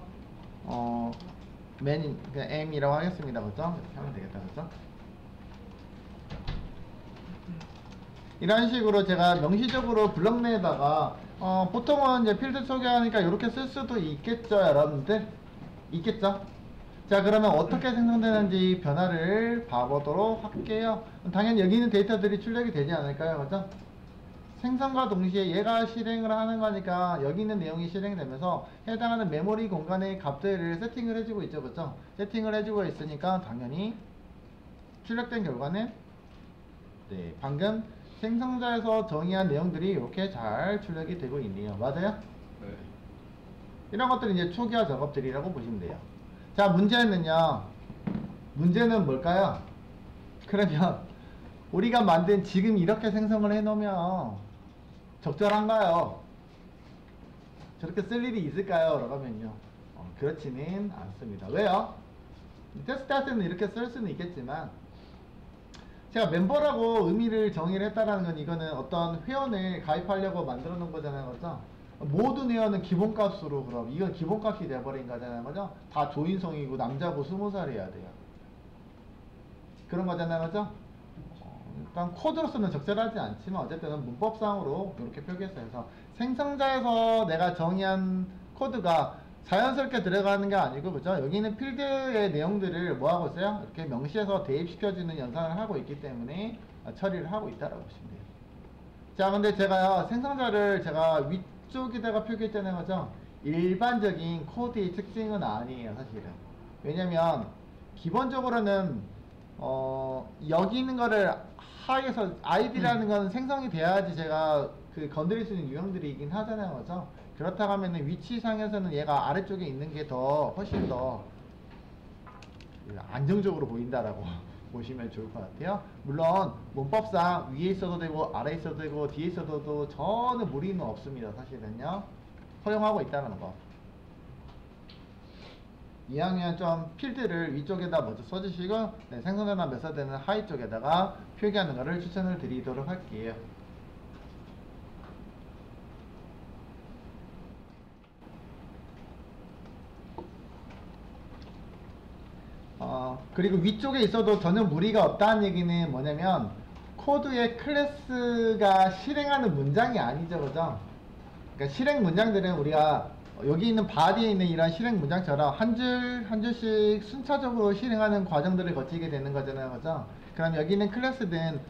맨 그냥 M이라고 하겠습니다, 그죠? 이렇게 하면 되겠다, 그죠? 이런 식으로 제가 명시적으로 블럭 내에다가 보통은 이제 필드 소개하니까 이렇게 쓸 수도 있겠죠, 여러분들? 있겠죠? 자, 그러면 어떻게 생성되는지 변화를 봐보도록 할게요. 당연히 여기 있는 데이터들이 출력이 되지 않을까요, 그죠? 생성과 동시에 얘가 실행을 하는 거니까 여기 있는 내용이 실행되면서 해당하는 메모리 공간의 값들을 세팅을 해주고 있죠, 그죠? 세팅을 해주고 있으니까 당연히 출력된 결과는 네, 방금 생성자에서 정의한 내용들이 이렇게 잘 출력이 되고 있네요. 맞아요?
네.
이런 것들이 이제 초기화 작업들이라고 보시면 돼요. 자, 문제는요. 문제는 뭘까요? 그러면 우리가 만든 지금 이렇게 생성을 해놓으면 적절한가요? 저렇게 쓸 일이 있을까요? 라고 하면요. 그렇지는 않습니다. 왜요? 테스트 할 때는 이렇게 쓸 수는 있겠지만 제가 멤버라고 의미를 정의를 했다라는 건 이거는 어떤 회원을 가입하려고 만들어 놓은 거잖아요, 그죠? 모든 회원은 기본값으로 그럼 이건 기본값이 돼버린 거잖아요, 그죠? 다 조인성이고 남자고 20살이어야 돼요. 그런 거잖아요, 그죠? 일단 코드로서는 적절하지 않지만 어쨌든 문법상으로 이렇게 표기했어요. 그래서 생성자에서 내가 정의한 코드가 자연스럽게 들어가는 게 아니고, 그죠? 여기 있는 필드의 내용들을 뭐 하고 있어요? 이렇게 명시해서 대입시켜주는 연산을 하고 있기 때문에 처리를 하고 있다라고 보시면 돼요. 자, 근데 제가요, 생성자를 제가 위쪽에다가 표기했잖아요, 그죠? 일반적인 코드의 특징은 아니에요, 사실은. 왜냐면, 기본적으로는, 여기 있는 거를 하에서 아이디라는 건 생성이 돼야지 제가 그 건드릴 수 있는 유형들이 긴 하잖아요, 그죠? 그렇다고 하면은 위치상에서는 얘가 아래쪽에 있는 게 더 훨씬 더 안정적으로 보인다라고 보시면 좋을 것 같아요. 물론 문법상 위에 있어도 되고 아래에 있어도 되고 뒤에 있어도 전혀 무리는 없습니다. 사실은요. 허용하고 있다는 거. 이왕이면 좀 필드를 위쪽에다 먼저 써주시고 네, 생성되나 묘사되는 하위 쪽에다가 표기하는 것을 추천을 드리도록 할게요. 그리고 위쪽에 있어도 전혀 무리가 없다는 얘기는 뭐냐면 코드의 클래스가 실행하는 문장이 아니죠, 그죠? 그러니까 실행 문장들은 우리가 여기 있는 바디에 있는 이런 실행 문장처럼 한 줄 한 줄씩 순차적으로 실행하는 과정들을 거치게 되는 거잖아요, 그죠? 그럼 여기 있는 클래스는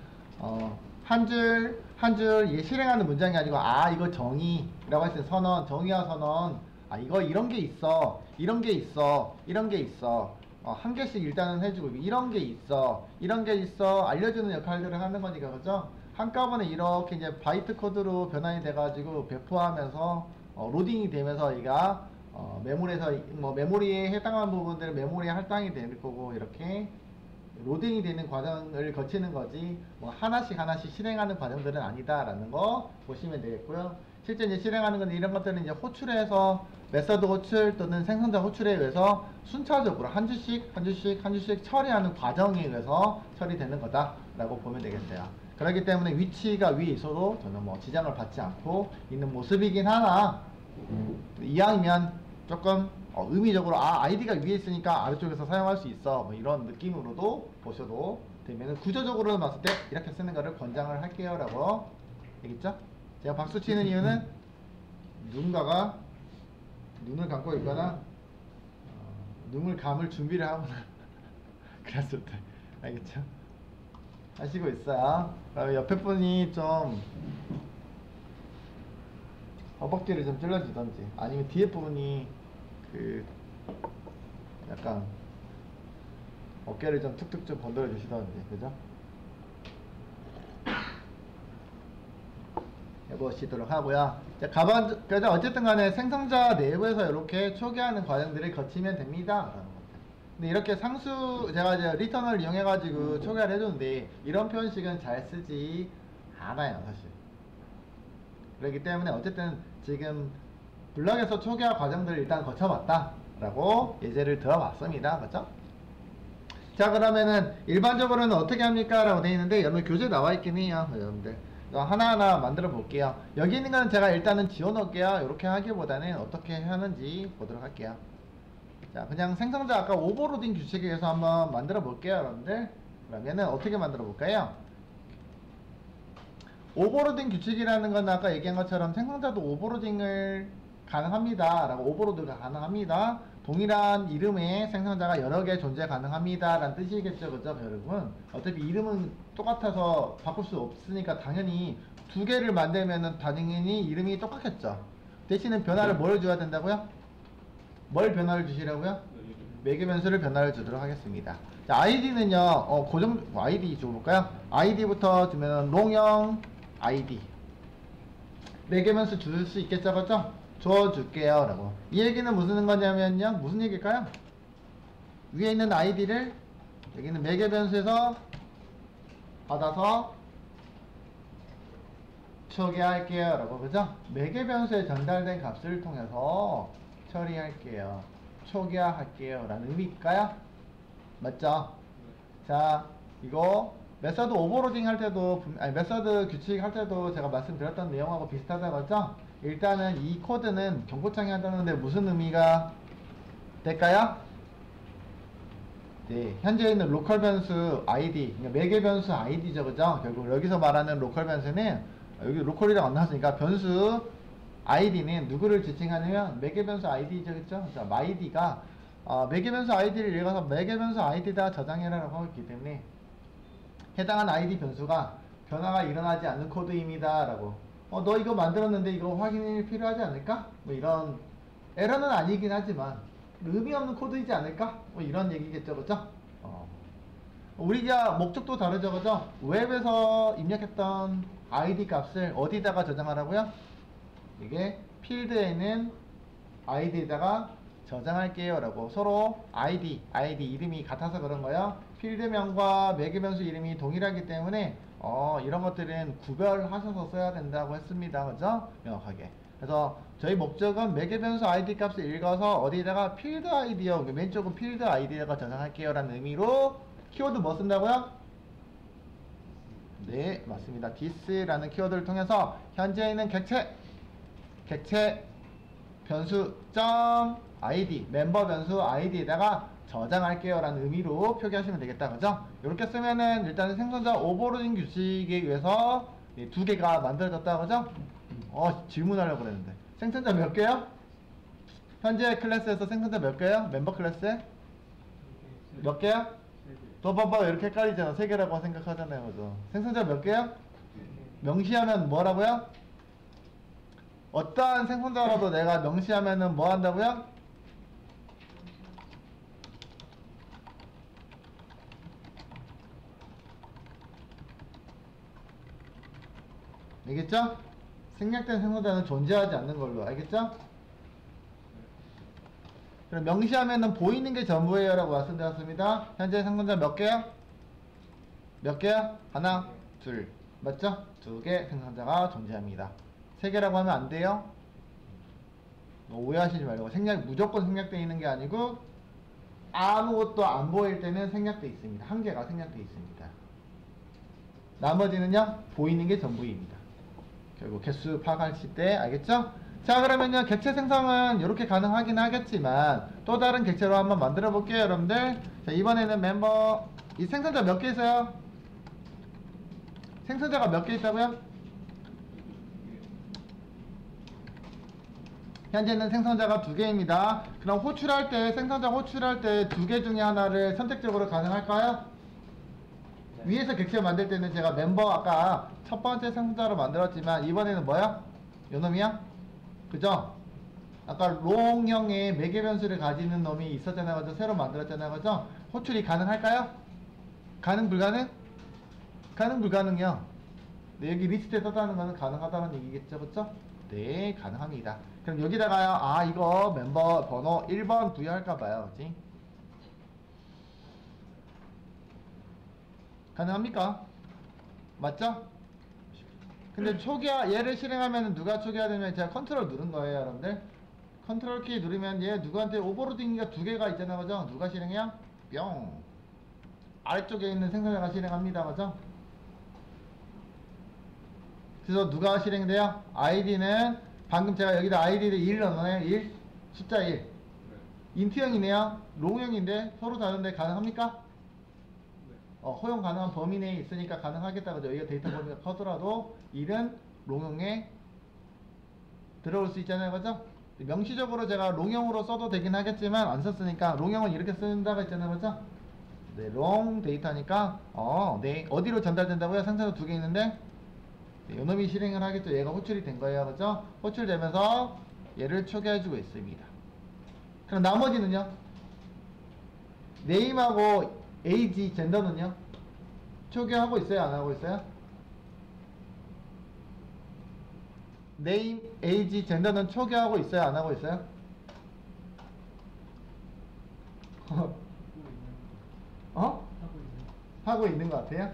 한 줄 한 줄 실행하는 문장이 아니고 이거 정의라고 했을 때 선언, 정의와 선언, 이거 이런 게 있어, 이런 게 있어, 이런 게 있어. 한 개씩 일단은 해주고 이런 게 있어, 이런 게 있어 알려주는 역할들을 하는 거니까, 그죠? 한꺼번에 이렇게 이제 바이트 코드로 변환이 돼가지고 배포하면서 로딩이 되면서 얘가 메모리에서 뭐 메모리에 해당하는 부분들은 메모리에 할당이 될 거고 이렇게 로딩이 되는 과정을 거치는 거지 뭐 하나씩 하나씩 실행하는 과정들은 아니다라는 거 보시면 되겠고요. 실제 이제 실행하는 건 이런 것들은 이제 호출해서 메서드 호출 또는 생성자 호출에 의해서 순차적으로 한 주씩 한 주씩 한 주씩 처리하는 과정에 의해서 처리되는 거다라고 보면 되겠어요. 그렇기 때문에 위치가 위에 있어도 저는 뭐 지장을 받지 않고 있는 모습이긴 하나 이왕이면 조금 의미적으로 아이디가 위에 있으니까 아래쪽에서 사용할 수 있어 뭐 이런 느낌으로도 보셔도 되면 구조적으로 봤을 때 이렇게 쓰는 거를 권장을 할게요 라고 알겠죠? 제가 박수 치는 이유는 누군가가 눈을 감고 있거나 눈을 감을 준비를 하거나 그랬을 때 알겠죠? 하시고 있어요. 그럼 옆에 분이 좀 허벅지를 좀 찔러주던지 아니면 뒤에 분이 그 약간 어깨를 좀 툭툭 좀 건드려 주시던지 그죠? 해보시도록 하고요. 그래서 어쨌든 간에 생성자 내부에서 이렇게 초기화하는 과정들을 거치면 됩니다. 근데 이렇게 상수 제가 이제 리턴을 이용해 가지고 초기화를 해줬는데 이런 표현식은 잘 쓰지 않아요 사실. 그렇기 때문에 어쨌든 지금 블럭에서 초기화 과정들을 일단 거쳐봤다 라고 예제를 들어봤습니다. 그렇죠? 자 그러면은 일반적으로는 어떻게 합니까? 라고 되어 있는데 여러분 교재에 나와 있긴 해요. 여러분들 하나하나 만들어 볼게요. 여기 있는 건 제가 일단은 지워 놓을게요. 이렇게 하기보다는 어떻게 하는지 보도록 할게요. 자 그냥 생성자 아까 오버로딩 규칙에 의해서 한번 만들어 볼게요 여러분들. 그러면은 어떻게 만들어 볼까요? 오버로딩 규칙이라는 건 아까 얘기한 것처럼 생성자도 오버로딩을 가능합니다 라고 오버로드가 가능합니다. 동일한 이름의 생성자가 여러 개 존재 가능합니다 라는 뜻이겠죠. 그죠 여러분? 어차피 이름은 똑같아서 바꿀 수 없으니까 당연히 두 개를 만들면은 당연히 이름이 똑같겠죠. 대신에 변화를 뭘 줘야 된다고요? 뭘 변화를 주시라고요? 매개 변수를 변화를 주도록 하겠습니다. 자 아이디는요 고정 아이디 줘볼까요? 아이디부터 주면 롱형 아이디 매개 변수 줄 수 있겠죠. 그죠? 줘줄게요 라고. 이 얘기는 무슨 거냐면요 무슨 얘기일까요? 위에 있는 아이디를 여기는 매개 변수에서 받아서 초기화할게요 라고. 그죠? 매개 변수에 전달된 값을 통해서 처리할게요 초기화할게요 라는 의미일까요? 맞죠? 자 이거 메서드 오버로딩 할 때도 메서드 규칙 할 때도 제가 말씀드렸던 내용하고 비슷하다고 했죠? 일단은 이 코드는 경고창이 한다는데 무슨 의미가 될까요? 네, 현재 있는 로컬 변수 ID, 그러니까 매개 변수 ID죠, 그죠? 결국 여기서 말하는 로컬 변수는 여기 로컬이라고 안 나왔으니까 변수 ID는 누구를 지칭하냐면 매개 변수 ID죠, 그죠? 자, myID가 매개 변수 ID를 읽어서 매개 변수 ID다 저장해라라고 하고 있기 때문에 해당한 ID 변수가 변화가 일어나지 않는 코드입니다 라고. 너 이거 만들었는데 이거 확인이 필요하지 않을까? 뭐 이런 에러는 아니긴 하지만 의미 없는 코드이지 않을까? 뭐 이런 얘기겠죠, 그죠? 우리가 목적도 다르죠, 그죠? 웹에서 입력했던 ID 값을 어디다가 저장하라고요? 이게 필드에 있는 ID에다가 저장할게요 라고. 서로 ID 이름이 같아서 그런 거예요. 필드명과 매개변수 이름이 동일하기 때문에 이런 것들은 구별하셔서 써야 된다고 했습니다. 그죠? 명확하게. 그래서 저희 목적은 매개변수 ID 값을 읽어서 어디다가 필드 아이디요. 왼쪽은 필드 아이디에다가 저장할게요 라는 의미로 키워드 뭐 쓴다고요? 네, 맞습니다. this라는 키워드를 통해서 현재 있는 객체 변수 .id 멤버 변수 id에다가 저장할게요 라는 의미로 표기하시면 되겠다. 그죠? 이렇게 쓰면은 일단은 생성자 오버로딩 규칙에 의해서 두 개가 만들어졌다. 그죠? 질문하려고 그랬는데 생성자 몇 개요? 현재 클래스에서 생성자 몇 개요? 멤버 클래스에? 몇 개요? 또 봐봐 이렇게 헷갈리잖아. 세 개라고 생각하잖아요. 그죠? 생성자 몇 개요? 명시하면 뭐라고요? 어떠한 생성자라도 내가 명시하면은 뭐 한다고요? 알겠죠? 생략된 생성자는 존재하지 않는 걸로. 알겠죠? 그럼 명시하면은 보이는 게 전부예요 라고 말씀드렸습니다. 현재 생성자 몇 개요? 몇 개야? 하나, 둘. 맞죠? 두 개 생성자가 존재합니다. 세 개라고 하면 안 돼요. 오해하시지 말고 생략 무조건 생략되어 있는 게 아니고 아무것도 안 보일 때는 생략되어 있습니다. 한 개가 생략되어 있습니다. 나머지는요 보이는 게 전부입니다. 결국 개수 파악하실 때 알겠죠? 자 그러면요 객체 생성은 이렇게 가능하긴 하겠지만 또 다른 객체로 한번 만들어 볼게요 여러분들. 자 이번에는 멤버 이 생성자 몇 개 있어요? 생성자가 몇 개 있다고요? 현재는 생성자가 두 개입니다. 그럼 호출할 때 생성자 호출할 때 두 개 중에 하나를 선택적으로 가능할까요? 네. 위에서 객체 만들 때는 제가 멤버 아까 첫 번째 생성자로 만들었지만 이번에는 뭐야? 요놈이야? 그죠? 아까 롱형의 매개 변수를 가지는 놈이 있었잖아요. 그죠? 새로 만들었잖아요. 그죠? 호출이 가능할까요? 가능 불가능? 가능 불가능이요. 네, 여기 리스트에 썼다는 거는 가능하다는 얘기겠죠. 그쵸? 네, 가능합니다. 그럼 여기다가요, 아, 이거 멤버 번호 1번 부여할까봐요. 그치? 가능합니까? 맞죠? 근데 초기화, 얘를 실행하면 누가 초기화되면 제가 컨트롤 누른 거예요, 여러분들. 컨트롤 키 누르면 얘 누구한테 오버로딩기가 두 개가 있잖아요. 그죠? 누가 실행해요? 뿅. 아래쪽에 있는 생성자가 실행합니다. 그죠? 그래서 누가 실행돼요? 아이디는 방금 제가 여기다 아이디를 1 넣어놔요. 1 숫자 1 인트형이네요. 롱형인데 서로 다른데 가능합니까? 허용 가능한 범위 내에 있으니까 가능하겠다. 그죠? 여기가 데이터 범위가 커더라도 1은 롱형에 들어올 수 있잖아요. 그죠? 명시적으로 제가 롱형으로 써도 되긴 하겠지만 안 썼으니까 롱형은 이렇게 쓴다고 했잖아요. 그죠? 네, 롱 데이터니까 네. 어디로 전달된다고요? 상자도 두 개 있는데 네, 요놈이 실행을 하겠죠. 얘가 호출이 된 거예요. 그죠? 호출되면서 얘를 초기화해주고 있습니다. 그럼 나머지는요? 네임하고 에이지, 젠더는요? 초기화하고 있어요? 안 하고 있어요? 네임, 에이지, 젠더는 초기화하고 있어요? 안 하고 있어요? 하고 있는 것 같아요?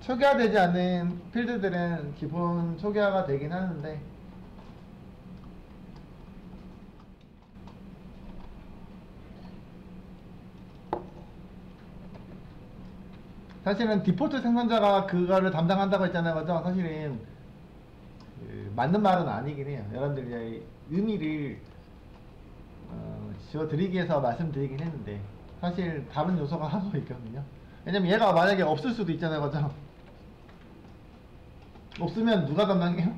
초기화되지 않는 필드들은 기본 초기화가 되긴 하는데 사실은 디폴트 생성자가 그거를 담당한다고 했잖아요. 그죠? 사실은 맞는 말은 아니긴 해요. 여러분들이 이제 의미를 지어드리기 위해서 말씀드리긴 했는데 사실 다른 요소가 하고 있거든요. 왜냐면 얘가 만약에 없을 수도 있잖아요. 그죠? 없으면 누가 담당해요?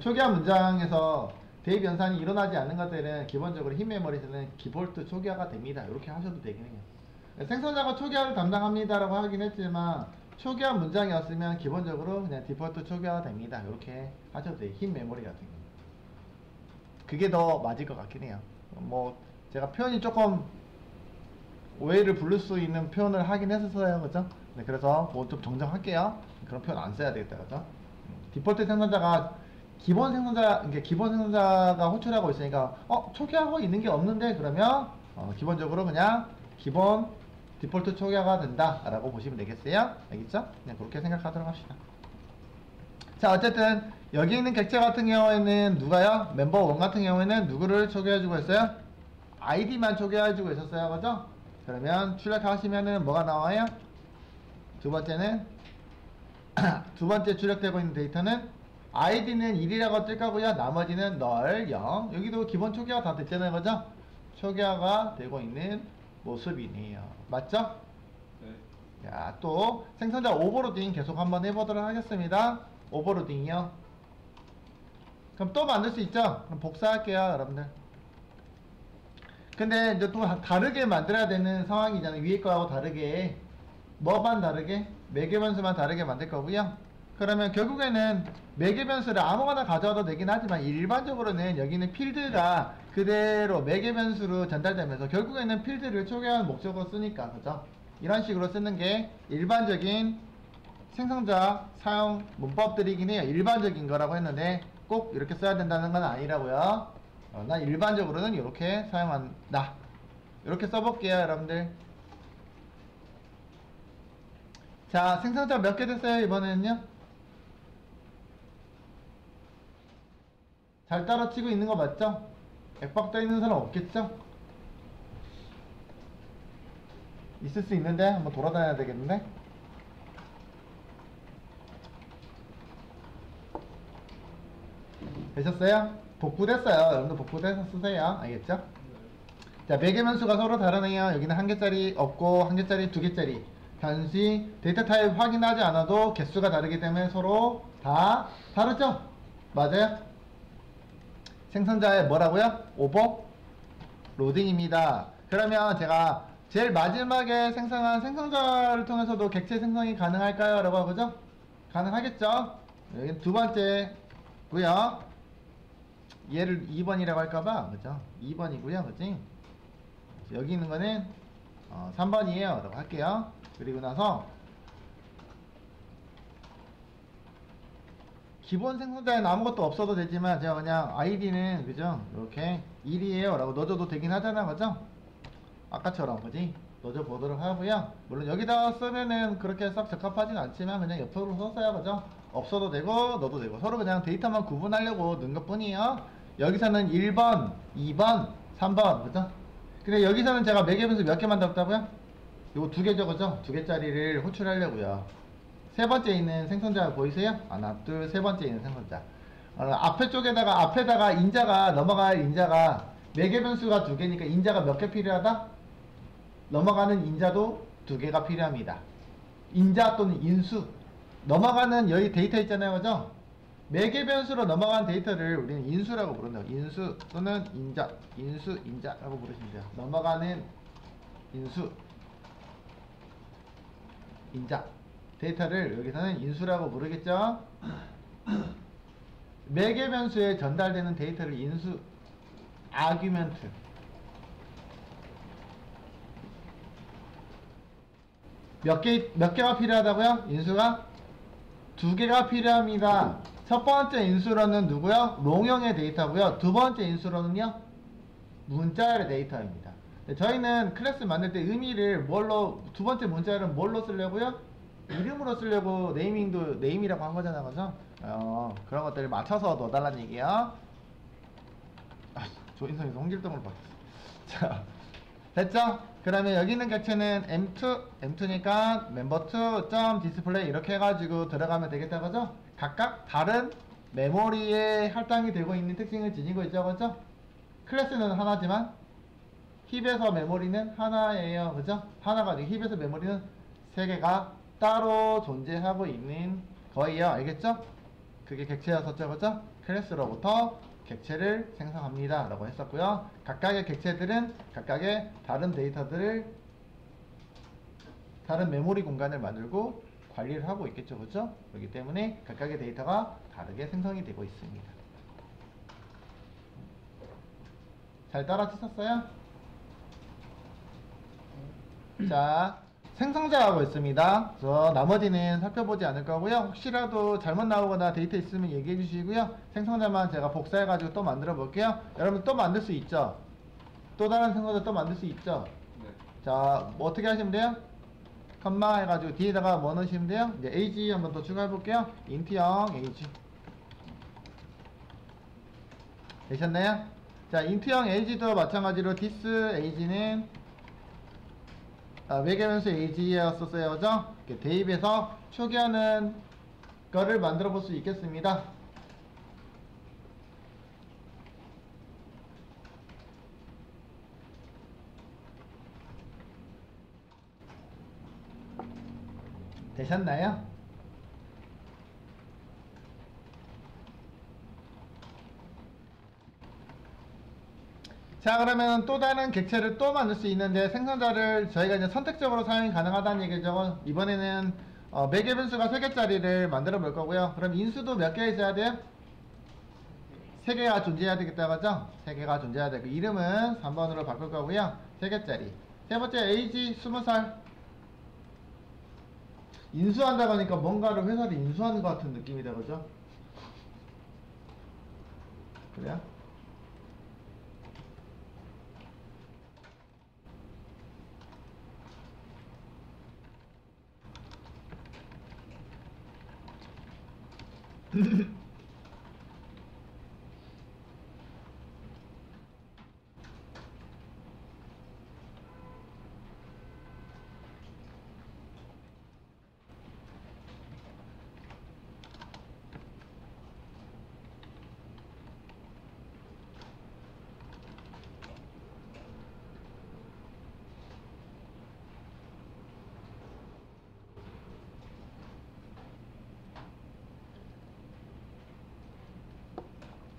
초기화 문장에서 대입 연산이 일어나지 않는 것들은 기본적으로 흰 메모리에서는 디폴트 초기화가 됩니다. 이렇게 하셔도 되긴 해요. 생성자가 초기화를 담당합니다라고 하긴 했지만 초기화 문장이었으면 기본적으로 그냥 디폴트 초기화가 됩니다. 이렇게 하셔도 돼요. 흰 메모리 같은 거. 그게 더 맞을 것 같긴 해요. 뭐 제가 표현이 조금 오해를 부를 수 있는 표현을 하긴 했었어요. 그죠? 네, 그래서 뭐 좀 정정할게요. 그런 표현 안 써야 되겠다. 그죠? 디폴트 생성자가 기본 생성자가 호출하고 있으니까 초기화하고 있는 게 없는데 그러면 기본적으로 그냥 기본 디폴트 초기화가 된다 라고 보시면 되겠어요. 알겠죠? 그냥 그렇게 생각하도록 합시다. 자 어쨌든 여기 있는 객체 같은 경우에는 누가요? 멤버 1 같은 경우에는 누구를 초기화해주고 있어요? 아이디만 초기화해주고 있었어요. 그죠? 그러면 출력하시면은 뭐가 나와요? 두 번째는 두 번째 출력되고 있는 데이터는 아이디는 1이라고 뜰 거고요. 나머지는 널 0. 여기도 기본 초기화가 다 됐잖아요. 그죠? 초기화가 되고 있는 모습이네요. 맞죠? 네. 자, 또 생성자 오버로딩 계속 한번 해보도록 하겠습니다. 오버로딩이요. 그럼 또 만들 수 있죠? 그럼 복사할게요, 여러분들. 근데 이제 또 다르게 만들어야 되는 상황이잖아요. 위에 거하고 다르게. 뭐만 다르게? 매개 변수만 다르게 만들 거고요. 그러면 결국에는 매개 변수를 아무거나 가져와도 되긴 하지만 일반적으로는 여기는 필드가 그대로 매개 변수로 전달되면서 결국에는 필드를 초기화하는 목적으로 쓰니까 그죠? 이런 식으로 쓰는 게 일반적인 생성자 사용 문법들이긴 해요. 일반적인 거라고 했는데 꼭 이렇게 써야 된다는 건 아니라고요. 난 일반적으로는 이렇게 사용한다. 이렇게 써볼게요, 여러분들. 자, 생성자 몇 개 됐어요, 이번에는요? 잘 따라치고 있는 거 맞죠? 액박 떠 있는 사람 없겠죠? 있을 수 있는데 한번 돌아다녀야 되겠는데? 되셨어요? 복구됐어요. 여러분들 복구돼서 쓰세요. 알겠죠? 자, 매개변수가 서로 다르네요. 여기는 한 개짜리 없고 한 개짜리 두 개짜리. 단지 데이터 타입 확인하지 않아도 개수가 다르기 때문에 서로 다 다르죠? 맞아요? 생성자의 뭐라고요? 오버 로딩입니다. 그러면 제가 제일 마지막에 생성한 생성자를 통해서도 객체 생성이 가능할까요? 라고 하죠? 가능하겠죠? 여기 두 번째고요. 얘를 2번이라고 할까봐, 그죠? 2번이고요, 그치? 여기 있는 거는 3번이에요 라고 할게요. 그리고 나서 기본 생성자에는 아무것도 없어도 되지만 제가 그냥 아이디는 그죠? 이렇게 1이에요 라고 넣어줘도 되긴 하잖아, 그죠? 아까처럼, 그지? 넣어줘 보도록 하고요. 물론 여기다가 쓰면은 그렇게 썩 적합하진 않지만 그냥 옆으로 썼어요, 그죠? 없어도 되고 넣어도 되고 서로 그냥 데이터만 구분하려고 넣은 것 뿐이에요. 여기서는 1번, 2번, 3번, 그죠? 근데 여기서는 제가 매개변수 몇 개 만들었다고요? 요거 두 개죠, 그죠? 두 개짜리를 호출하려고요. 세 번째 있는 생성자 보이세요? 하나, 둘, 세 번째 있는 생성자. 앞에 쪽에다가, 앞에다가 인자가, 넘어갈 인자가, 매개변수가 두 개니까 인자가 몇 개 필요하다? 넘어가는 인자도 두 개가 필요합니다. 인자 또는 인수. 넘어가는 여기 데이터 있잖아요, 그죠? 매개변수로 넘어간 데이터를 우리는 인수라고 부른다. 인수 또는 인자, 인수, 인자라고 부르시면 돼요. 넘어가는 인수, 인자. 데이터를 여기서는 인수라고 부르겠죠? 매개변수에 전달되는 데이터를 인수, 아규멘트. 몇 개가 필요하다고요? 인수가? 두 개가 필요합니다. 첫 번째 인수로는 누구요? 롱형의 데이터고요. 두 번째 인수로는요? 문자열의 데이터입니다. 저희는 클래스 만들 때 의미를 뭘로, 두 번째 문자열은 뭘로 쓰려고요? 이름으로 쓰려고 네이밍도 네임이라고 한 거잖아, 그죠? 그런 것들을 맞춰서 넣어달라는 얘기야. 조인성에서 홍길동을 봤어. 자, 됐죠? 그러면 여기 있는 객체는 M2니까 member2 display 이렇게 해가지고 들어가면 되겠다, 그죠? 각각 다른 메모리에 할당이 되고 있는 특징을 지니고 있죠, 그죠? 클래스는 하나지만 힙에서 메모리는 하나예요, 그죠? 하나가 되고 힙에서 메모리는 세 개가 따로 존재하고 있는 거예요, 알겠죠? 그게 객체였었죠, 그죠? 클래스로부터 객체를 생성합니다 라고 했었고요. 각각의 객체들은 각각의 다른 데이터들을 다른 메모리 공간을 만들고 관리를 하고 있겠죠, 그죠? 그렇기 때문에 각각의 데이터가 다르게 생성이 되고 있습니다. 잘 따라치셨어요? 자, 생성자하고 있습니다. 그래서 나머지는 살펴보지 않을 거고요. 혹시라도 잘못 나오거나 데이터 있으면 얘기해 주시고요. 생성자만 제가 복사해가지고 또 만들어 볼게요. 여러분 또 만들 수 있죠? 또 다른 생성자 또 만들 수 있죠? 네. 자, 뭐 어떻게 하시면 돼요? 컴마 해가지고 뒤에다가 뭐 넣으시면 돼요? 이제 age 한번 더 추가해 볼게요. int형 age. 되셨나요? 자, int형 age도 마찬가지로 this age는 매개변수 age였었어요, 그죠? 대입해서 초기화하는 거를 만들어 볼 수 있겠습니다. 되셨나요? 자, 그러면 또 다른 객체를 또 만들 수 있는데 생성자를 저희가 이제 선택적으로 사용이 가능하다는 얘기죠. 이번에는 매개변수가 3개짜리를 만들어 볼 거고요. 그럼 인수도 몇 개 있어야 돼요? 3개가 존재해야 되겠다, 그죠? 3개가 존재해야 되고 이름은 3번으로 바꿀 거고요. 3개짜리. 세 번째 age 20살. 인수한다고 하니까 뭔가를 회사를 인수하는 것 같은 느낌이다, 그죠? 그래요?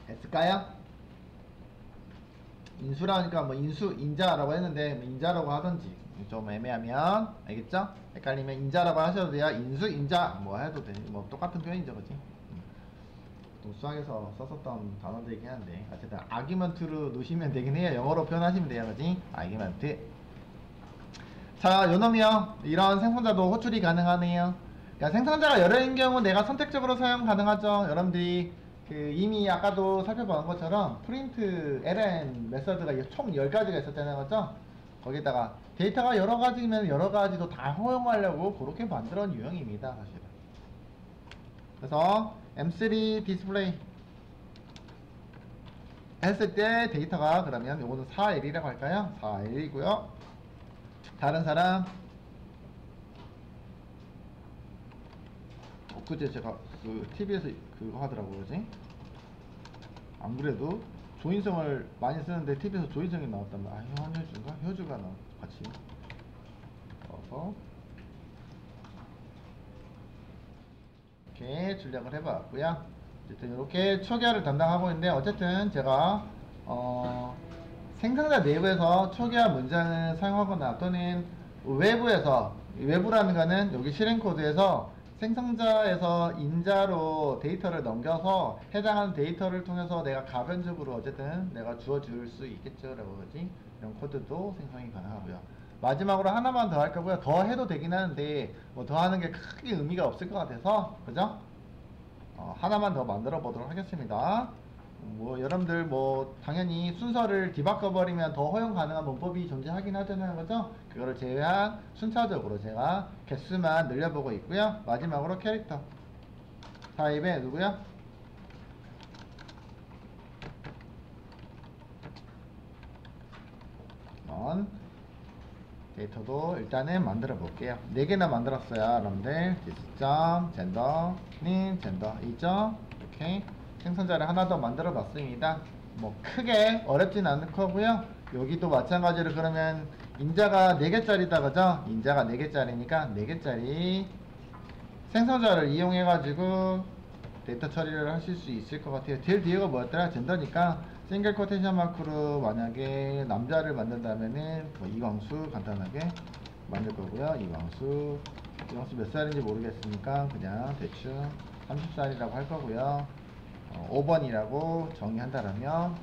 됐을까요? 인수라니까 뭐 인수 인자라고 했는데 뭐 인자라고 하던지 좀 애매하면 알겠죠? 헷갈리면 인자라고 하셔도 돼요. 인수 인자 뭐 해도 돼. 뭐 똑같은 표현이죠, 그지? 또 수학에서 썼었던 단어들이긴 한데 어쨌든 아규먼트로 놓으시면 되긴 해요. 영어로 표현하시면 돼요, 그지? 아규먼트. 자, 요놈이요. 이런 생성자도 호출이 가능하네요. 그러니까 생성자가 여러인 경우 내가 선택적으로 사용 가능하죠. 여러분들이 그 이미 아까도 살펴본 것처럼 프린트 ln 메서드가 총 10가지가 있었다는 거죠. 거기다가 데이터가 여러 가지면 여러 가지도 다 허용하려고 그렇게 만들어낸 유형입니다, 사실은. 그래서 M3 디스플레이 했을 때 데이터가 그러면 요거는 4L이라고 할까요? 4L이고요. 다른 사람 그제 제가 그 TV에서 그거 하더라고요, 그지? 안 그래도 조인성을 많이 쓰는데 TV에서 조인성이 나왔단 말이야. 아, 현효주인가? 효주가 나왔 같이 넣어서 이렇게 출력을 해봤고요. 어쨌든 이렇게 초기화를 담당하고 있는데 어쨌든 제가 생성자 내부에서 초기화 문장을 사용하거나 또는 외부에서 외부라는 거는 여기 실행 코드에서 생성자에서 인자로 데이터를 넘겨서 해당하는 데이터를 통해서 내가 가변적으로 어쨌든 내가 주어줄 수 있겠죠 라고 그러지. 이런 코드도 생성이 가능하고요. 마지막으로 하나만 더 할 거고요. 더 해도 되긴 하는데 뭐 더 하는 게 크게 의미가 없을 것 같아서 그죠? 하나만 더 만들어 보도록 하겠습니다. 뭐 여러분들 뭐 당연히 순서를 뒤바꿔 버리면 더 허용 가능한 문법이 존재하긴 하잖아요, 그죠? 그거를 제외한 순차적으로 제가 개수만 늘려보고 있고요. 마지막으로 캐릭터 타입에 누구요? 데이터도 일단은 만들어 볼게요. 4개나 만들었어요, 여러분들. 디스점, 젠더, 님, 젠더 있죠? 이렇게 생성자를 하나 더 만들어 봤습니다. 뭐 크게 어렵진 않을 거고요. 여기도 마찬가지로 그러면 인자가 4개짜리다, 그죠? 인자가 4개짜리니까 4개짜리 생성자를 이용해 가지고 데이터 처리를 하실 수 있을 것 같아요. 제일 뒤에가 뭐였더라? 젠더니까 싱글 코테이션 마크로 만약에 남자를 만든다면은 뭐 이광수 간단하게 만들 거고요. 이광수 몇 살인지 모르겠으니까 그냥 대충 30살이라고 할 거고요. 5번이라고 정의한다라면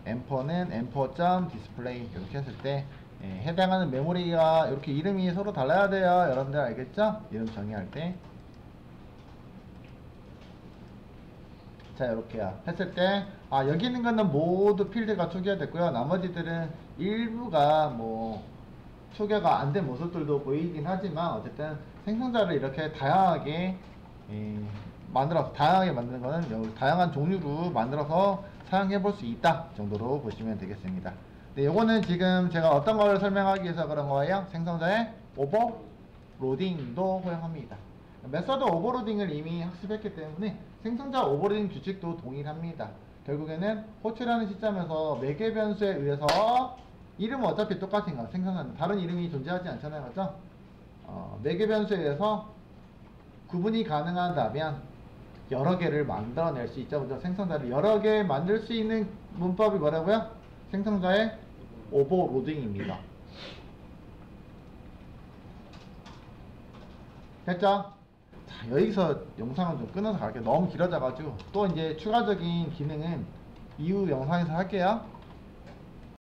M4는 M4점 디스플레이 이렇게 했을 때 해당하는 메모리가 이렇게 이름이 서로 달라야 돼요. 여러분들 알겠죠? 이름 정의할 때. 자, 이렇게요. 했을 때, 여기 있는 거는 모두 필드가 초기화됐고요. 나머지들은 일부가 뭐, 초기화가 안 된 모습들도 보이긴 하지만, 어쨌든 생성자를 이렇게 다양하게, 만들어서, 다양하게 만드는 거는 다양한 종류로 만들어서 사용해 볼 수 있다 정도로 보시면 되겠습니다. 네, 요거는 지금 제가 어떤 걸 설명하기 위해서 그런 거예요? 생성자의 오버로딩도 허용합니다. 메서드 오버로딩을 이미 학습했기 때문에 생성자 오버로딩 규칙도 동일합니다. 결국에는 호출하는 시점에서 매개 변수에 의해서 이름은 어차피 똑같은 거 생성하는 다른 이름이 존재하지 않잖아요, 그죠? 매개 변수에 의해서 구분이 가능하다면 여러 개를 만들어낼 수 있죠, 그죠? 생성자를 여러 개 만들 수 있는 문법이 뭐라고요? 생성자의 오버로딩입니다. 됐죠? 자, 여기서 영상을 좀 끊어서 갈게요. 너무 길어져가지고 또 이제 추가적인 기능은 이후 영상에서 할게요.